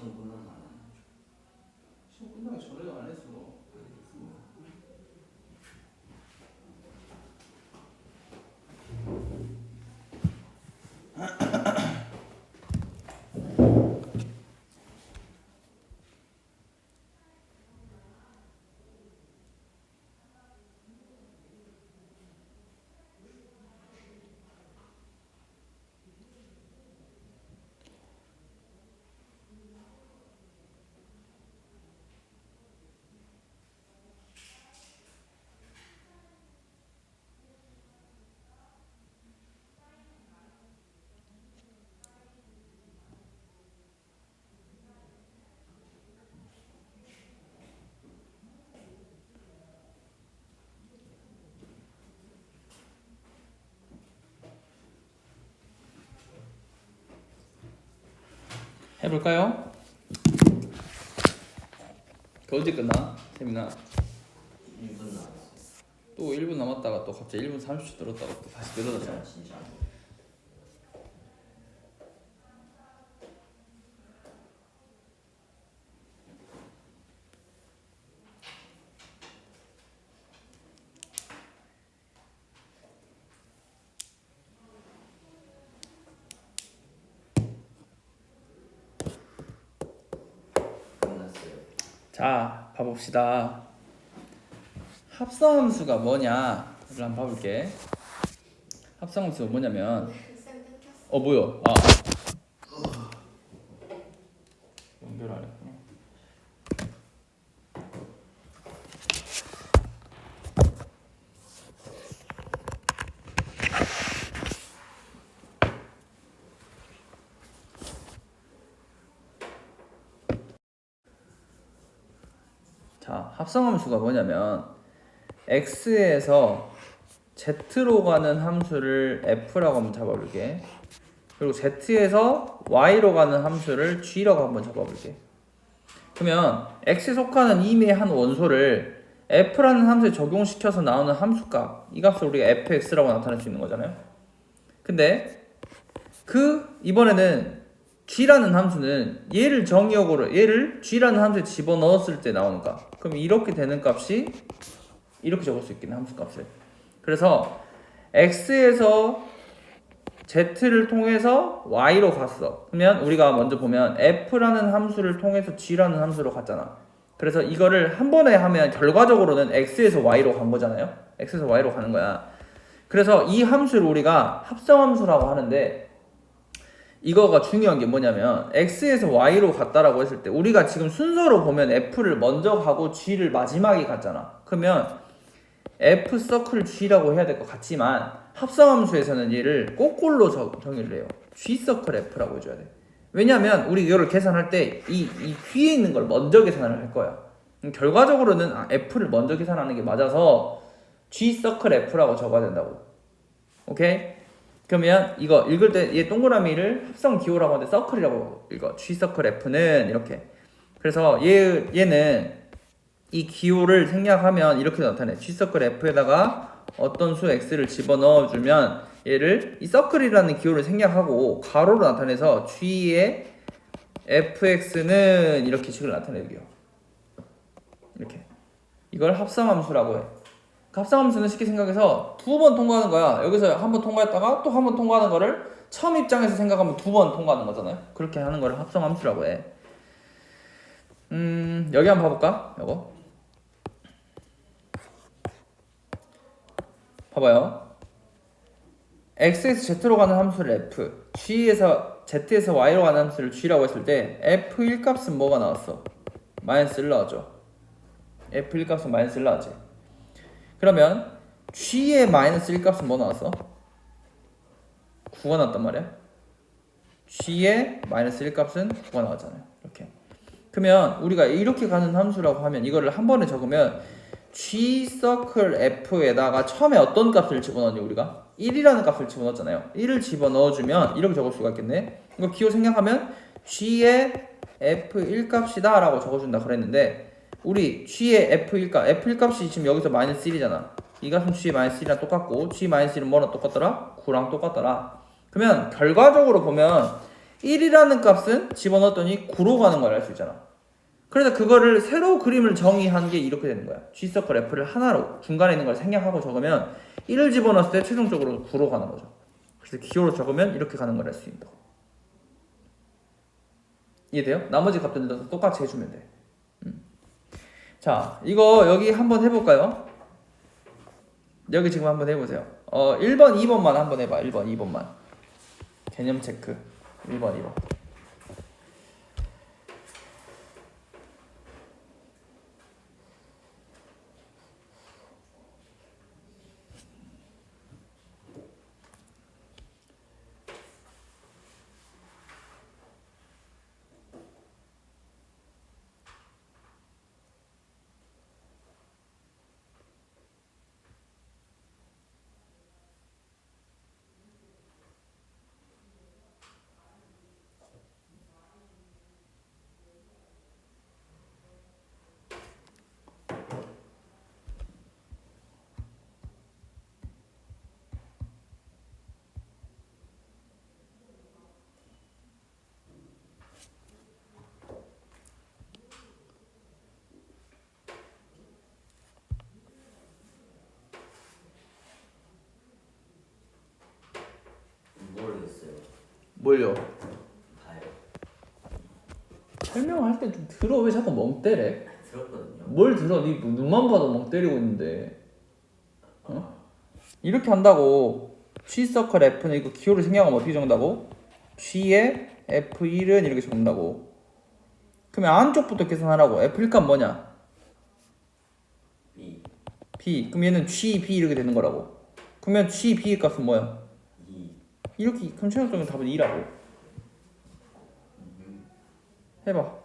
시험 끝나면 안 하나? 시험 끝나기 전에도 안 했어. 해볼까요? 그 언제 끝나? 세미나 1분 남았어. 또 1분 남았다가 또 갑자기 1분 30초 늘었다가 또 다시 늘어졌잖아. 진짜. 끝났어요. 자, 봐봅시다. 합성함수가 뭐냐? 를 한번 봐볼게. 합성함수가 뭐냐면 쌤 끊겼어. 뭐야? 연결 안 했구나. 자, 합성함수가 뭐냐면 x에서 z로 가는 함수를 f라고 한번 잡아볼게. 그리고 z에서 y로 가는 함수를 g라고 한번 잡아볼게. 그러면 x에 속하는 이미 한 원소를 f라는 함수에 적용시켜서 나오는 함수값, 이 값을 우리가 fx라고 나타낼 수 있는 거잖아요. 근데 이번에는 g라는 함수는 얘를 정의역으로, 얘를 g라는 함수에 집어넣었을 때 나오는 값. 그럼 이렇게 되는 값이 이렇게 적을 수 있겠네, 함수값을. 그래서 x에서 z를 통해서 y로 갔어. 그러면 우리가 먼저 보면 f라는 함수를 통해서 g라는 함수로 갔잖아. 그래서 이거를 한 번에 하면 결과적으로는 x에서 y로 간 거잖아요. x에서 y로 가는 거야. 그래서 이 함수를 우리가 합성함수라고 하는데, 이거가 중요한 게 뭐냐면 x에서 y로 갔다라고 했을 때 우리가 지금 순서로 보면 f를 먼저 가고 g를 마지막에 갔잖아. 그러면 f 서클 g라고 해야 될 것 같지만 합성함수에서는 얘를 거꾸로 정의를 해요. g 서클 f라고 해줘야 돼. 왜냐면 우리 이거를 계산할 때 이 뒤에 있는 걸 먼저 계산을 할 거야. 결과적으로는 f를 먼저 계산하는 게 맞아서 g 서클 f라고 적어야 된다고. 오케이? 그러면 이거 읽을 때 얘 동그라미를 합성 기호라고 하는데 서클이라고 읽어. g 서클 f는 이렇게. 그래서 얘는 이 기호를 생략하면 이렇게 나타내. g 서클 f에다가 어떤 수 x를 집어넣어주면 얘를 이 서클이라는 기호를 생략하고 가로로 나타내서 g의 fx는 이렇게 식을 나타내게요. 이렇게. 이걸 합성함수라고 해. 합성함수는 쉽게 생각해서 두 번 통과하는 거야. 여기서 한 번 통과했다가 또 한 번 통과하는 거를 처음 입장에서 생각하면 두 번 통과하는 거잖아요. 그렇게 하는 거를 합성함수라고 해. 여기 한번 봐볼까? 요거 봐봐요. x에서 z로 가는 함수를 f, z에서 y로 가는 함수를 g라고 했을 때 f1 값은 뭐가 나왔어? 마이너스 1 나왔죠. f1 값은 마이너스 1 나왔지. 그러면 g의 마이너스 1 값은 뭐 나왔어? 9가 나왔단 말이야. g의 마이너스 1 값은 9가 나왔잖아요. 이렇게. 그러면 우리가 이렇게 가는 함수라고 하면 이거를 한 번에 적으면 g 서클 f에다가 처음에 어떤 값을 집어넣었니 우리가? 1이라는 값을 집어넣었잖아요. 1을 집어넣어주면 이렇게 적을 수가 있겠네. 이거 기호 생략하면 g의 f1 값이다 라고 적어준다 그랬는데, 우리 g의 f1 값이 지금 여기서 마이너스 1이잖아. 이 값은 g의 마이너스 1이랑 똑같고 g 마이너스 1은 뭐랑 똑같더라? 9랑 똑같더라. 그러면 결과적으로 보면 1이라는 값은 집어넣었더니 9로 가는 걸 알 수 있잖아. 그래서 그거를 새로 그림을 정의한 게 이렇게 되는 거야. G서클 F를 하나로 중간에 있는 걸 생략하고 적으면 1을 집어넣었을 때 최종적으로 9로 가는 거죠. 그래서 기호로 적으면 이렇게 가는 걸 알 수 있다. 이해돼요? 나머지 값들도 똑같이 해주면 돼. 자, 이거 여기 한번 해볼까요? 여기 지금 한번 해보세요. 1번, 2번만 한번 해봐. 1번, 2번만. 개념 체크. 1번, 2번. 모르겠어요. 뭘요? 다요. 설명할 때 좀 들어. 왜 자꾸 멍 때래? 들었거든요. 뭘 들어? 네 눈만 봐도 멍 때리고 있는데. 이렇게 한다고. G서클 F는 이거 기호를 생략하면 어떻게 적는다고? G에 F1은 이렇게 적는다고. 그러면 안쪽부터 계산하라고. F1값 뭐냐? B B. 그럼 얘는 G, B 이렇게 되는 거라고. 그러면 G, B 값은 뭐야? 2 이렇게. 그럼 최종적인 답은 2라고. 해봐.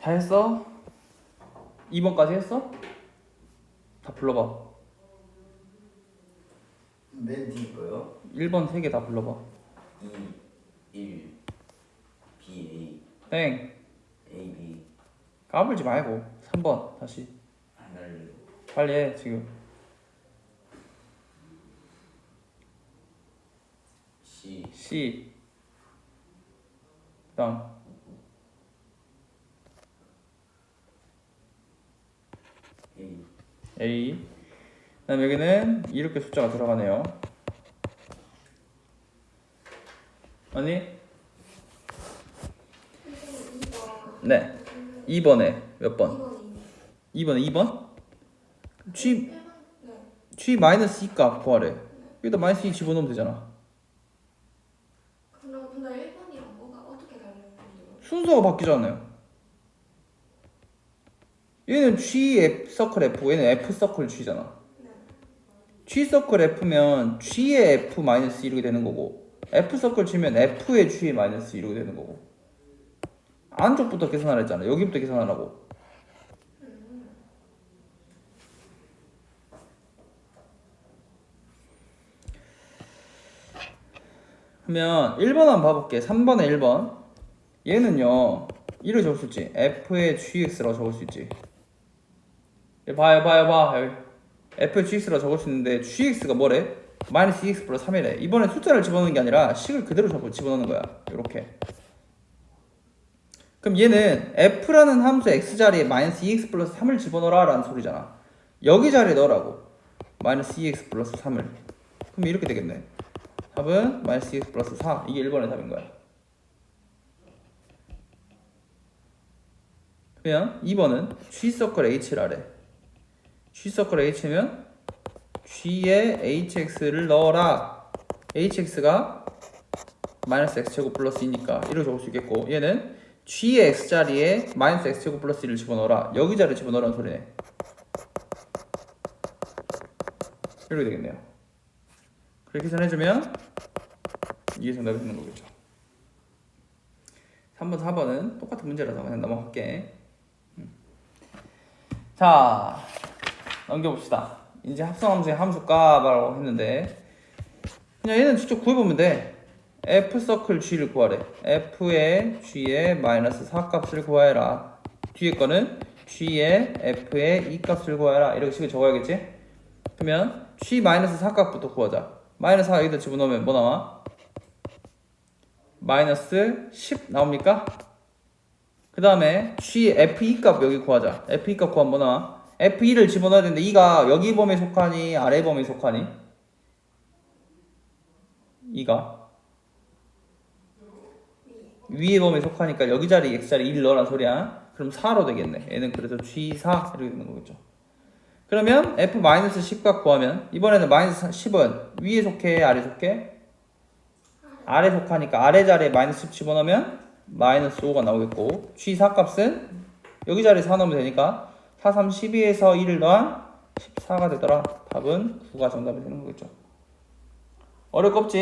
다 했어? 2번까지 했어? 다 불러봐. 맨 뒤에 거요? 1번 3개 다 불러봐. 2, 1, B, 땡. A, A, B. 까불지 말고 3번 다시 안 할래요. 빨리 해 지금. C, C. 그다음 A. A. 그다음 여기는 이렇게 숫자가 들어가네요. 아니? 선생님 2번. 네. 2번에 몇 번? 2번이네. 2번에 2번? G 1번. 네. G 마이너스 2 값 구하래. 여기다 마이너스 2 집어넣으면 되잖아. 그럼 근데 1번이랑 뭐가 어떻게 다른지. 순서가 바뀌잖아요. 얘는 G F 서클 F, 얘는 F 서클 G잖아. 네. G 서클 F면 G의 F 마이너스 이렇게 되는 거고, F 서클 G면 F의 G 마이너스 이렇게 되는 거고. 안쪽부터 계산하라 했잖아. 여기부터 계산하라고. 그러면 1번 한번 봐볼게. 3번에 1번. 얘는요, 이렇게 적을 수 있지. F의 GX라고 적을 수 있지. 봐. 여기. F의 GX라고 적을 수 있는데, GX가 뭐래? 마이너스 2X 플러스 3이래. 이번에 숫자를 집어넣는 게 아니라 식을 그대로 집어넣는 거야. 이렇게. 그럼 얘는 F라는 함수 X 자리에 마이너스 2X 플러스 3을 집어넣어라 라는 소리잖아. 여기 자리에 넣으라고. 마이너스 2X 플러스 3을. 그럼 이렇게 되겠네. 답은 마이너스 2X 플러스 4. 이게 1번의 답인 거야. 그러면 2번은 G서클 H라래. G서클 H면 G에 HX를 넣어라. HX가 마이너스 X제곱 플러스 2니까 이렇게 적을 수 있겠고, 얘는 G의 X자리에 마이너스 X제곱 플러스 1을 집어넣어라. 여기 자리에 집어넣으라는 소리네. 이렇게 되겠네요. 그렇게 계산해주면 이게 정답이 되는 거겠죠. 3번, 4번은 똑같은 문제라서 그냥 넘어갈게. 자, 넘겨봅시다. 이제 합성함수의 함수값이라고 했는데, 그냥 얘는 직접 구해보면 돼. F 서클 G를 구하래. F의 G의 마이너스 4 값을 구하여라. 뒤에 거는 G의 F의 2 값을 구하여라. 이렇게 식을 적어야겠지? 그러면 G 마이너스 4 값부터 구하자. 마이너스 4 여기다 집어넣으면 뭐 나와? 마이너스 10 나옵니까? 그 다음에 G F2 값 여기 구하자. F2 값 구하면 뭐 나와? F2를 집어넣어야 되는데 2가 여기 범위에 속하니 아래 범위에 속하니? 2가 위에 범위에 속하니까 여기 자리 X자리 1 넣으란 소리야. 그럼 4로 되겠네. 얘는 그래서 G4 이렇게 되는 거겠죠. 그러면 F-10 값 구하면 이번에는 마이너스 10은 위에 속해 아래 속해? 아래 속하니까 아래 자리에 마이너스 10 집어넣으면 마이너스 5가 나오겠고, G4 값은 여기 자리에 4 넣으면 되니까 4, 3, 12에서 1을 더한 14가 되더라. 답은 9가 정답이 되는 거겠죠. 어려울 거 없지?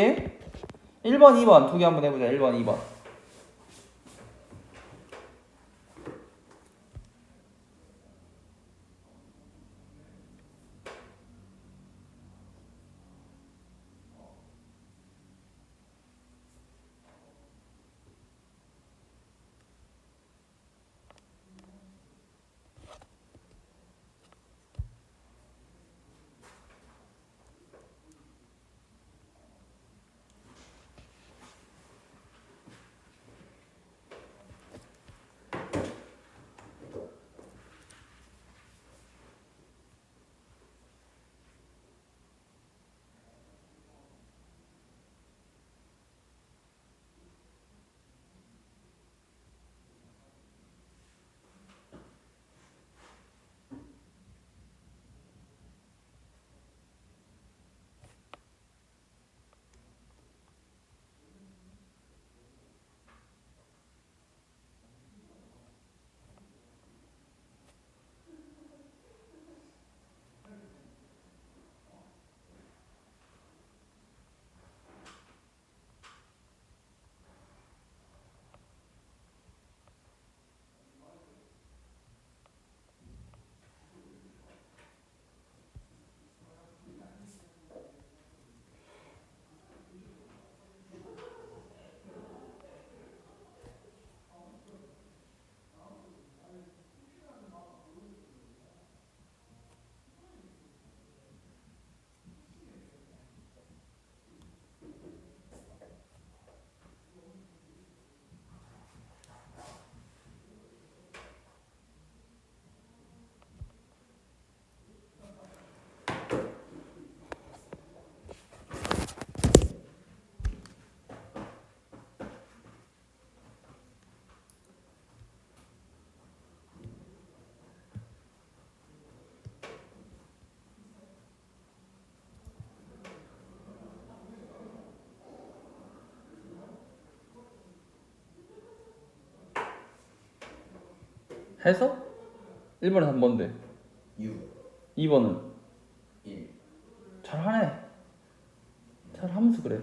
1번, 2번 두 개 한번 해보자. 1번, 2번. 해서 1번은 한 번데 6 2번은 1 잘하네. 잘하면서 그래.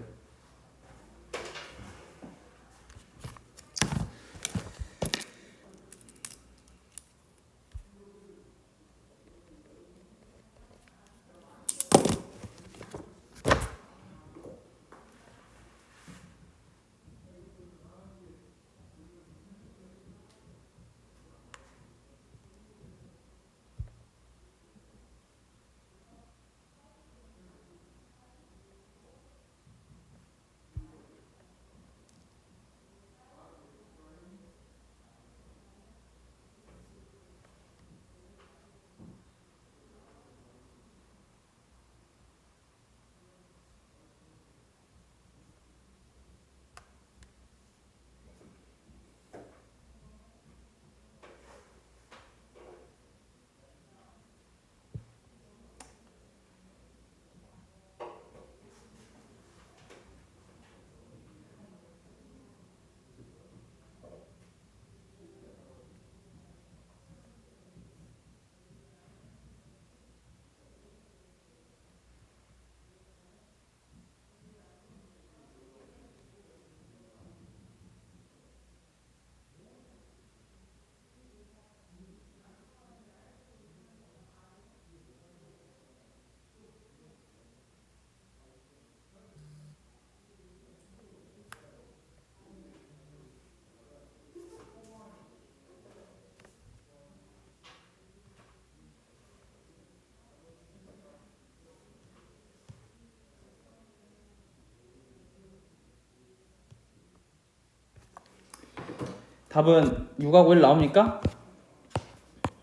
답은 6하고 1 나옵니까?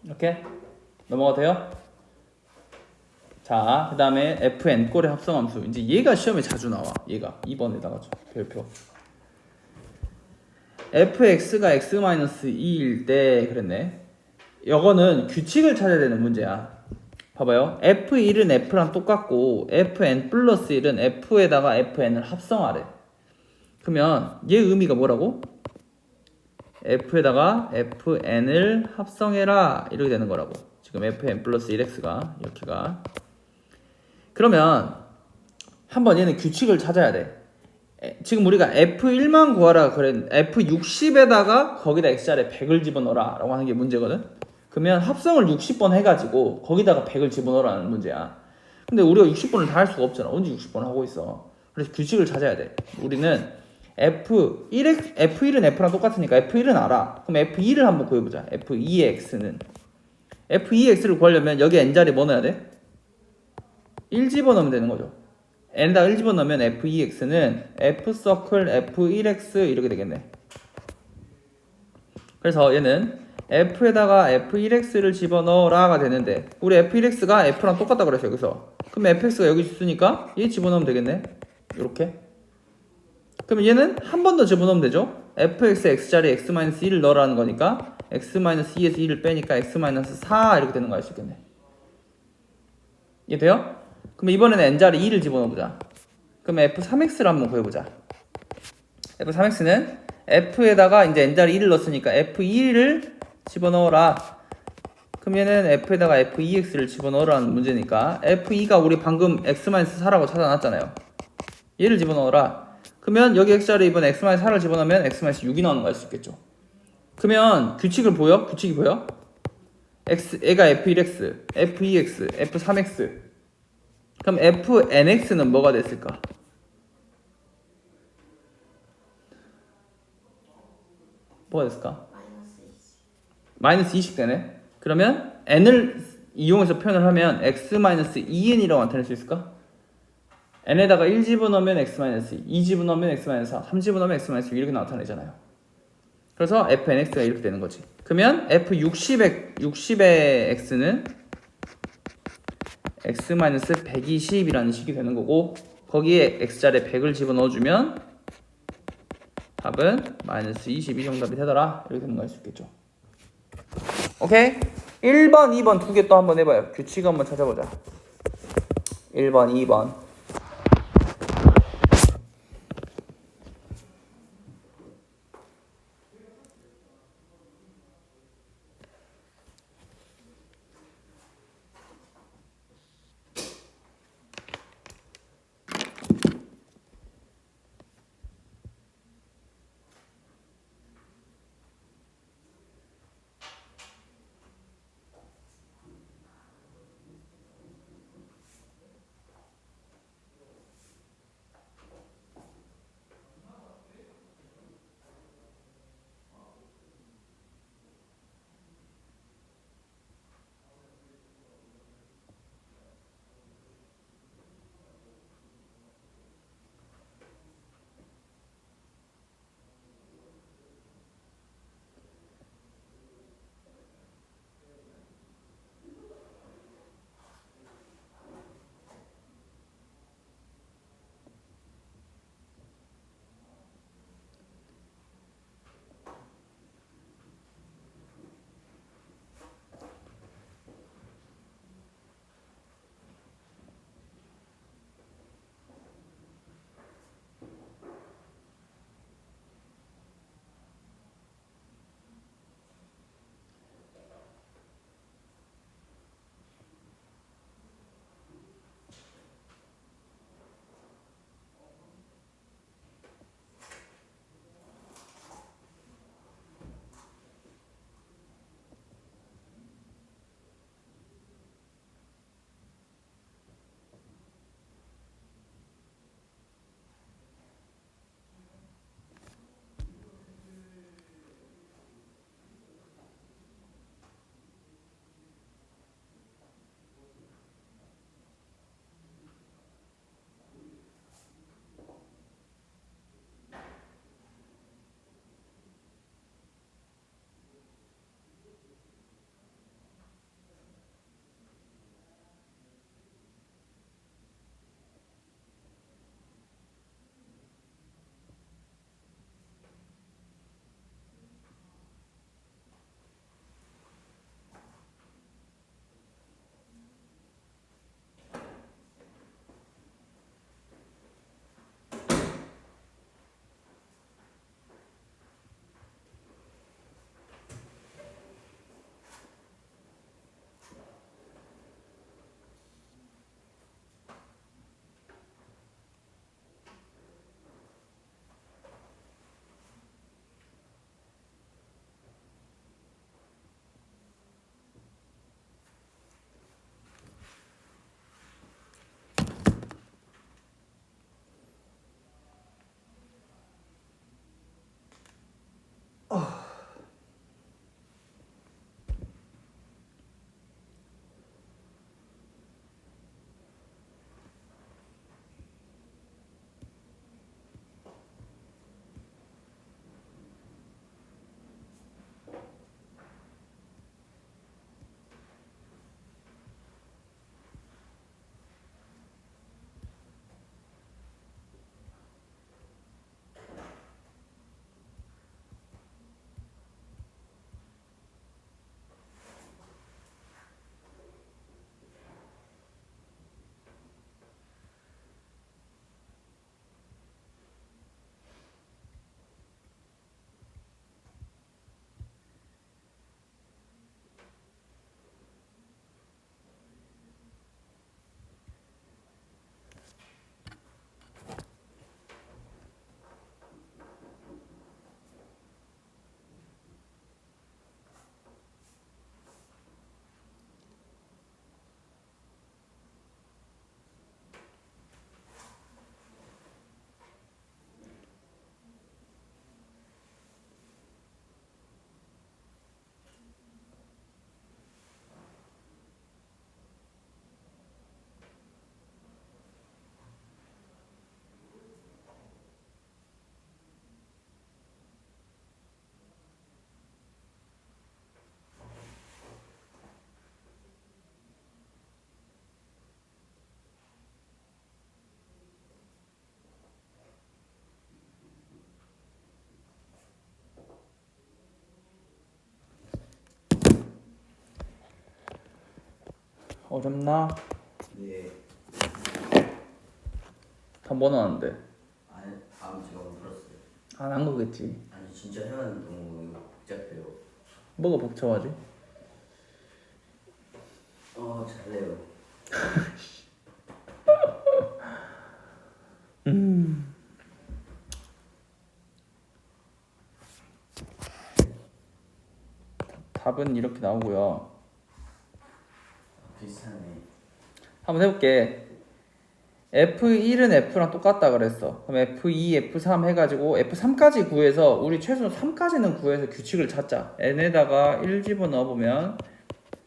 이렇게 넘어가도 돼요? 자, 그 다음에 fn꼴의 합성함수. 이제 얘가 시험에 자주 나와. 얘가 2번에다가 별표. fx가 x-2일 때 그랬네. 이거는 규칙을 찾아야 되는 문제야. 봐봐요. f1은 f랑 똑같고 fn 플러스 1은 f에다가 fn을 합성하래. 그러면 얘 의미가 뭐라고? f에다가 fn을 합성해라 이렇게 되는 거라고. 지금 fn 플러스 1x가 이렇게가. 그러면 한번 얘는 규칙을 찾아야 돼. 지금 우리가 f1만 구하라 그랬 f60에다가 거기다 x자리에 100을 집어넣어라 라고 하는 게 문제거든. 그러면 합성을 60번 해가지고 거기다가 100을 집어넣으라는 문제야. 근데 우리가 60번을 다 할 수가 없잖아. 언제 60번 하고 있어. 그래서 규칙을 찾아야 돼. 우리는 F1은 F랑 똑같으니까 F1은 알아. 그럼 F2를 한번 구해보자. F2의 X는 F2의 X를 구하려면 여기 N자리 뭐 넣어야 돼? 1 집어넣으면 되는 거죠. N에다가 1 집어넣으면 F2의 X는 F서클 F1X 이렇게 되겠네. 그래서 얘는 F에다가 F1X를 집어넣어라가 되는데 우리 F1X가 F랑 똑같다 그랬어 여기서. 그럼 Fx가 여기 있으니까 얘 집어넣으면 되겠네. 이렇게. 그럼 얘는 한 번 더 집어넣으면 되죠. fx x자리에 x-1을 넣으라는 거니까 x-2에서 1을 빼니까 x-4 이렇게 되는 거 알 수 있겠네. 이해 돼요? 그럼 이번에는 n자리 2를 집어넣어보자. 그럼 f3x를 한번 구해보자. f3x는 f에다가 이제 n자리 1을 넣었으니까 f2를 집어넣어라. 그럼 얘는 f에다가 f2x를 집어넣으라는 문제니까 f2가 우리 방금 x-4라고 찾아놨잖아요. 얘를 집어넣어라. 그러면 여기 x자리에 이번 x-4를 집어넣으면 x-6이 나오는 거 알 수 있겠죠. 그러면 규칙을 보여? 규칙이 보여? 얘가 f1x, f2x, f3x. 그럼 fnx는 뭐가 됐을까? 뭐가 됐을까? 마이너스 20 되네. 그러면 n을 이용해서 표현을 하면 x-2n이라고 나타낼 수 있을까? n에다가 1 집어넣으면 x-2, 2 집어넣으면 x-4, 3 집어넣으면 x-6 이렇게 나타내잖아요. 그래서 fnx가 이렇게 되는 거지. 그러면 f60의 x는 x-120이라는 식이 되는 거고 거기에 x자리에 100을 집어넣어주면 답은 마이너스 22 정답이 되더라. 이렇게 되는 거 알 수 있겠죠. 오케이? 1번, 2번 두 개 또 한번 해봐요. 규칙 한번 찾아보자. 1번, 2번. 어렵나? 네. 다 뭐 나왔는데? 안 다음 제가 한번 풀었어요. 안 한 거겠지. 아니 진짜 해봤는데 너무 이거 복잡해요. 뭐가 복잡하지? 잘해요. 답은 이렇게 나오고요. 비슷하네. 한번 해볼게. F1은 F랑 똑같다 그랬어. 그럼 F2, F3 해가지고 F3까지 구해서 우리 최소 3까지는 구해서 규칙을 찾자. n에다가 1 집어넣어보면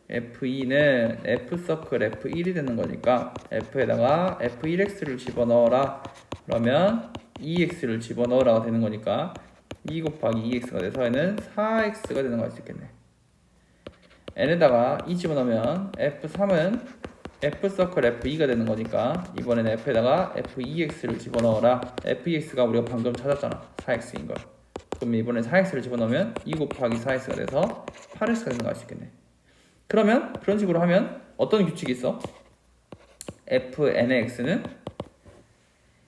F2는 F서클 F1이 되는 거니까 F에다가 F1x를 집어넣어라. 그러면 2x를 집어넣으라가 되는 거니까 2 곱하기 2x가 돼서 얘는 4x가 되는 거 알 수 있겠네. n에다가 2 집어넣으면 F3은 F서클 F2가 되는 거니까 이번에는 F에다가 F2x를 집어넣어라. F2x가 우리가 방금 찾았잖아. 4x인 걸. 그럼 이번에 4x를 집어넣으면 2 곱하기 4x가 돼서 8x가 되는 거 알 수 있겠네. 그러면 그런 식으로 하면 어떤 규칙이 있어? Fn의 x는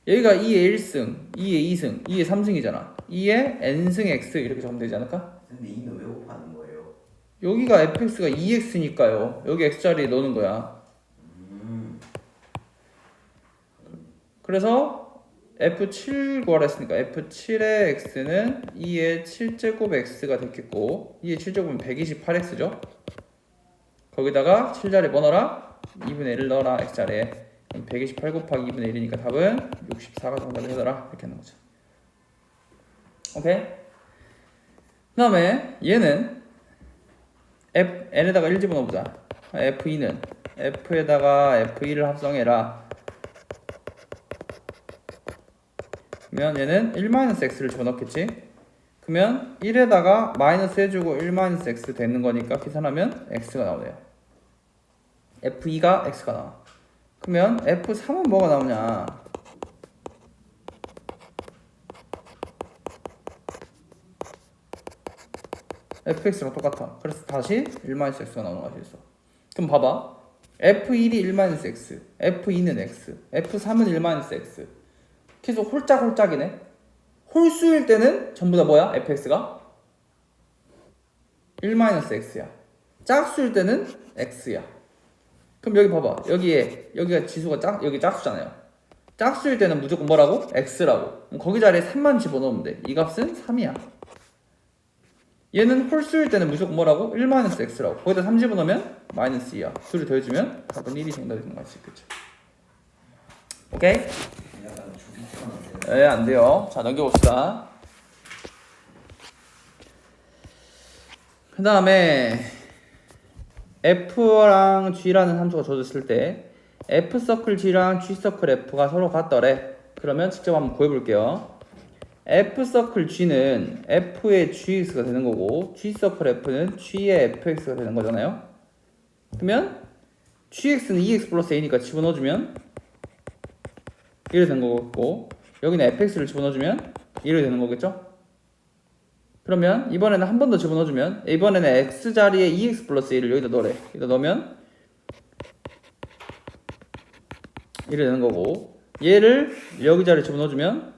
여기가 2의 1승, 2의 2승, 2의 3승이잖아. 2의 n승 x 이렇게 적으면 되지 않을까? 근데 이는 왜 곱하는 거예요? 여기가 fx가 2x니까요. 여기 x자리에 넣는 거야. 그래서 F7 구하라 했으니까 F7의 x는 2의 7제곱 x가 됐겠고 2의 7제곱은 128x죠. 거기다가 7자리 뭐 넣어라? 2분의 1을 넣어라 x자리에. 그럼 128 곱하기 2분의 1이니까 답은 64가 정답이 되더라. 이렇게 하는 거죠. 오케이? 그 다음에 얘는 n에다가 1 집어넣어보자. F2는 F에다가 F2를 합성해라. 그러면 얘는 1-x를 집어넣겠지? 그러면 1에다가 마이너스 해주고 1-x 되는 거니까 계산하면 x가 나오네요. F2가 x가 나와. 그러면 F3은 뭐가 나오냐? fx랑 똑같아. 그래서 다시 1-x가 나오는 거 알수 있어. 그럼 봐봐. F1이 1-x, F2는 x, F3은 1-x. 계속 홀짝홀짝이네. 홀수일 때는 전부 다 뭐야? fx가 1-x야. 짝수일 때는 x야. 그럼 여기 봐봐. 여기가 지수가 여기 짝수잖아요. 짝수일 때는 무조건 뭐라고? x라고. 그럼 거기 자리에 3만 집어넣으면 돼. 이 값은 3이야. 얘는 홀수일 때는 무조건 뭐라고? 1-x라고. 거기다 3 집어넣으면 마이너스 2야. 둘을 더해주면 답은 1이 정답이 되는 거 알 수 있겠죠. 오케이? 약간 조기처럼 안 돼요. 네, 안 돼요. 자, 넘겨봅시다. 그 다음에 F랑 G라는 함수가 주어졌을 때 F서클 G랑 G서클 F가 서로 같더래. 그러면 직접 한번 구해볼게요. F서클 G는 F의 GX가 되는 거고 G서클 F는 G의 FX가 되는 거잖아요. 그러면 GX는 2X 플러스 A니까 집어넣어주면 1이 되는 거고 여기는 fx를 집어넣어주면 1이 되는 거겠죠? 그러면 이번에는 한 번 더 집어넣어주면 이번에는 x자리에 2x 플러스 1을 여기다 넣으래. 여기다 넣으면 1이 되는 거고 얘를 여기 자리에 집어넣어주면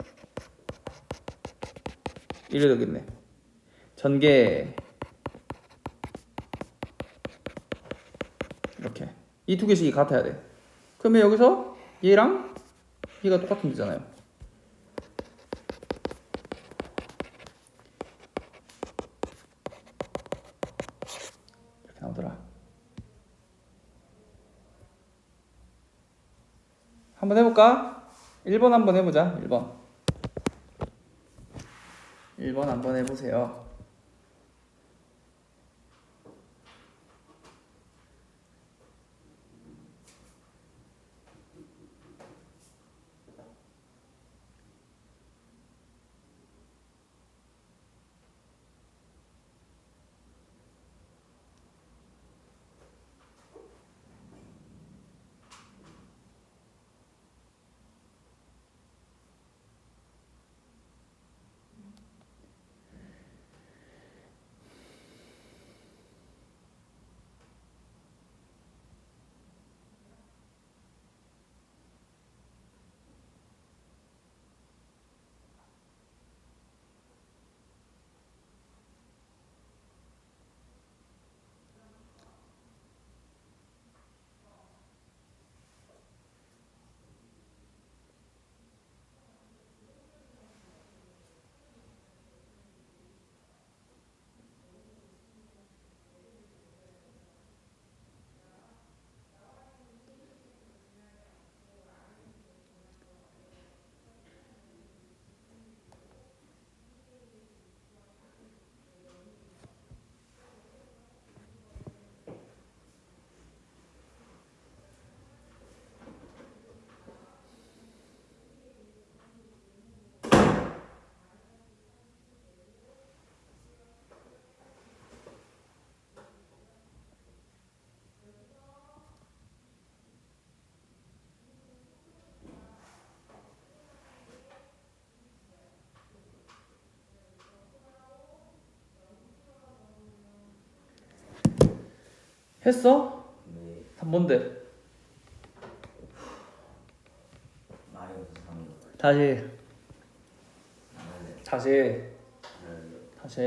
1이 되겠네. 전개 이렇게 이 두 개씩이 같아야 돼. 그러면 여기서 얘랑 얘가 똑같으면 되잖아요. 이렇게 나오더라. 한번 해볼까? 1번 한번 해보자. 1번 한번 해보세요. 했어? 네. 답 뭔데? 마이너스 3. 다시 네. 다시 네. 다시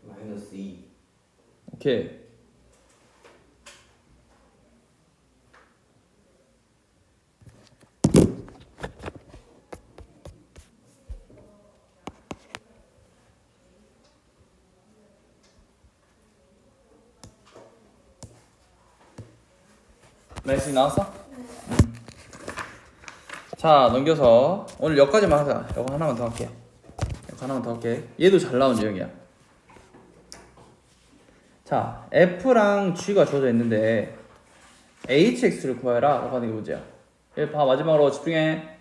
마이너스 2. 오케이. 나이스 나왔어? 자 넘겨서 오늘 여기까지만 하자. 이거 하나만 더 할게. 이거 하나만 더 할게. 얘도 잘 나온 유형이야. 자 F랑 G가 주어져 있는데 HX를 구해라 라고 하는 게 문제야. 얘 봐 마지막으로 집중해.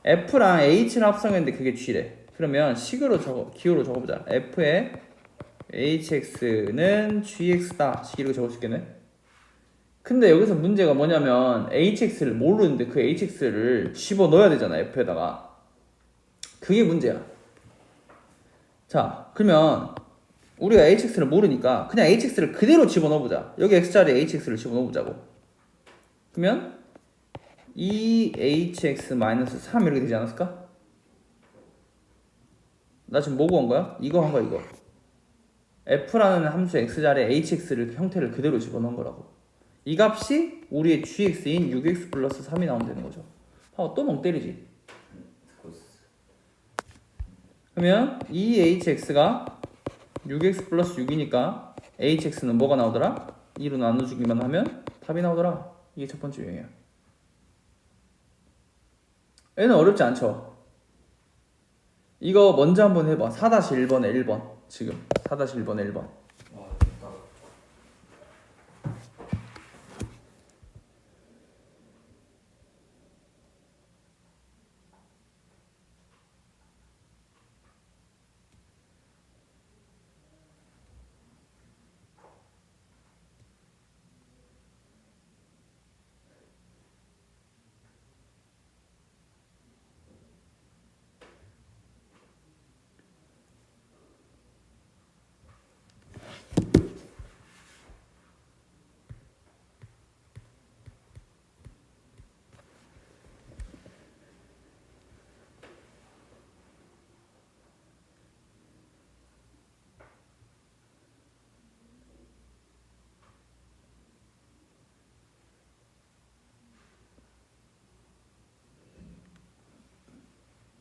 F랑 H를 합성했는데 그게 G래. 그러면 식으로 기호로 적어보자. F의 HX는 GX다. 식 이렇게 적을 수 있겠네. 근데 여기서 문제가 뭐냐면 HX를 모르는데 그 HX를 집어넣어야 되잖아 F에다가. 그게 문제야. 자 그러면 우리가 HX를 모르니까 그냥 HX를 그대로 집어넣어보자. 여기 X자리에 HX를 집어넣어보자고. 그러면 2HX-3 이렇게 되지 않았을까? 나 지금 뭐 구한 거야? 이거 한 거야 이거. F라는 함수 X자리에 HX를 형태를 그대로 집어넣은 거라고. 이 값이 우리의 GX인 6X 플러스 3이 나오면 되는 거죠. 또 멍 때리지. 듣고 있었어. 그러면 2HX가 6X 플러스 6이니까 HX는 뭐가 나오더라? 2로 나눠주기만 하면 답이 나오더라. 이게 첫 번째 유형이야. 얘는 어렵지 않죠? 이거 먼저 한번 해봐. 4-1번에 1번. 지금 4-1번에 1번. 와, 됐다.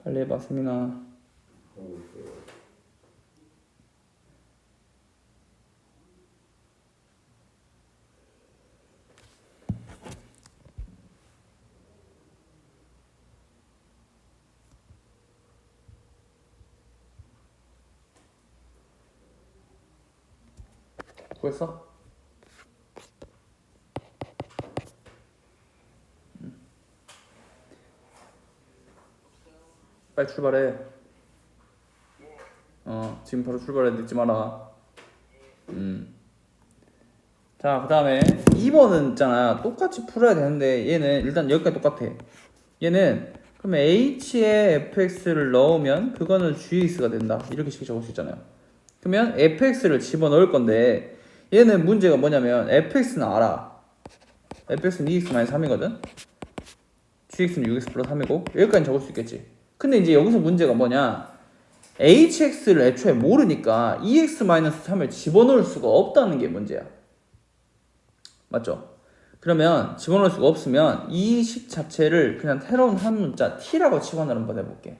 빨리 해봐 세민아. 하고 있어요. 구했어? 빨리 출발해. 지금 바로 출발해. 늦지 마라. 자, 그 다음에 2번은 있잖아. 똑같이 풀어야 되는데 얘는 일단 여기까지 똑같아. 얘는 그러면 h에 fx를 넣으면 그거는 gx가 된다. 이렇게 쉽게 적을 수 있잖아요. 그러면 fx를 집어넣을 건데 얘는 문제가 뭐냐면 fx는 알아. fx는 2x-3이거든. gx는 6x 플러스 3이고 여기까지 적을 수 있겠지. 근데 이제 여기서 문제가 뭐냐, hx를 애초에 모르니까 2x-3을 집어넣을 수가 없다는 게 문제야. 맞죠? 그러면 집어넣을 수가 없으면 이 식 자체를 그냥 새로운 한 문자 t라고 치환을 한번 해볼게.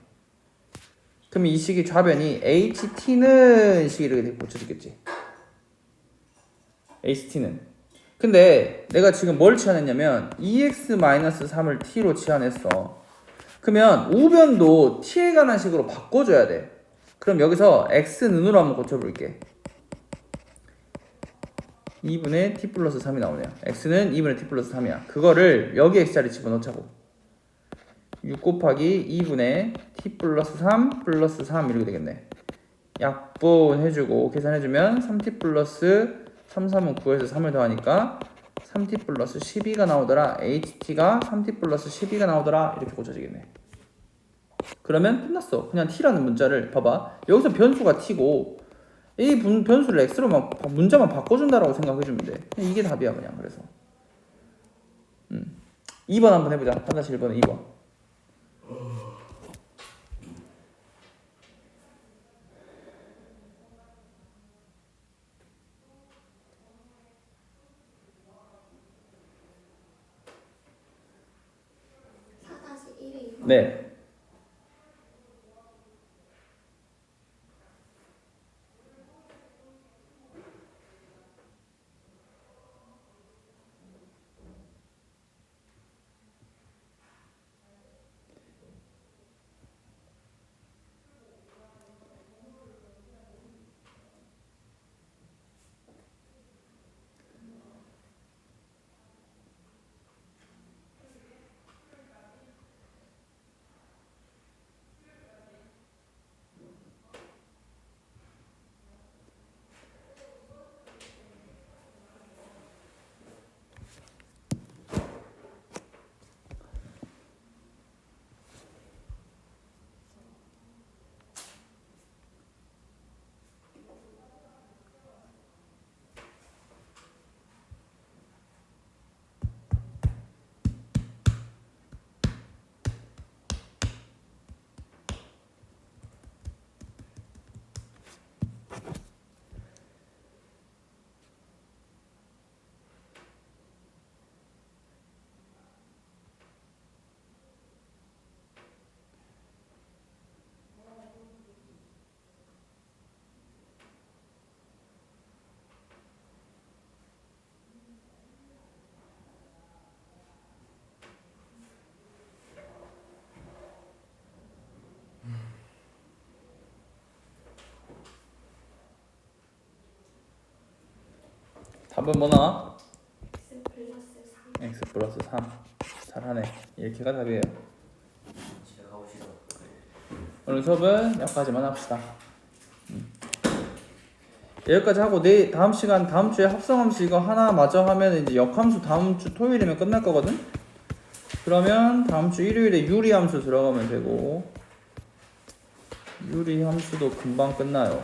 그럼 이 식의 좌변이 ht는 식이 이렇게 고쳐지겠지. ht는. 근데 내가 지금 뭘 치환했냐면 2x-3을 t로 치환했어. 그러면 우변도 t에 관한 식으로 바꿔줘야 돼. 그럼 여기서 x는으로 한번 고쳐볼게. 2분의 t 플러스 3이 나오네요. x는 2분의 t 플러스 3이야. 그거를 여기 x자리 집어넣자고. 6 곱하기 2분의 t 플러스 3 플러스 3 이렇게 되겠네. 약분해주고 계산해주면 3t 플러스 3, 3은 9에서 3을 더하니까 3t 플러스 12가 나오더라. ht가 3t 플러스 12가 나오더라. 이렇게 고쳐지겠네. 그러면 끝났어. 그냥 t라는 문자를 봐봐. 여기서 변수가 t고 이 변수를 x로만 문자만 바꿔준다라고 생각해주면 돼. 그냥 이게 답이야 그냥. 그래서 2번 한번 해보자. 1-1번은 2번. 네. 답은 뭐 나와? x 플러스 3. 잘하네. 이렇게가 답이에요. 집에 가고 싶어. 오늘 수업은 여기까지만 합시다. 여기까지 하고 다음 시간 다음 주에 합성함수 이거 하나 마저 하면 이제 역함수 다음 주 토요일이면 끝날 거거든. 그러면 다음 주 일요일에 유리함수 들어가면 되고 유리함수도 금방 끝나요.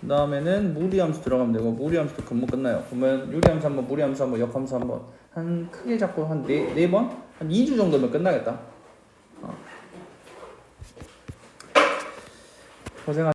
그 다음에는 무리함수 들어가면 되고 무리함수도 금방 끝나요. 그러면 유리함수 한번, 무리함수 한번, 역함수 한번 한 크게 잡고 한 4번? 한 2주 정도면 끝나겠다. 고생하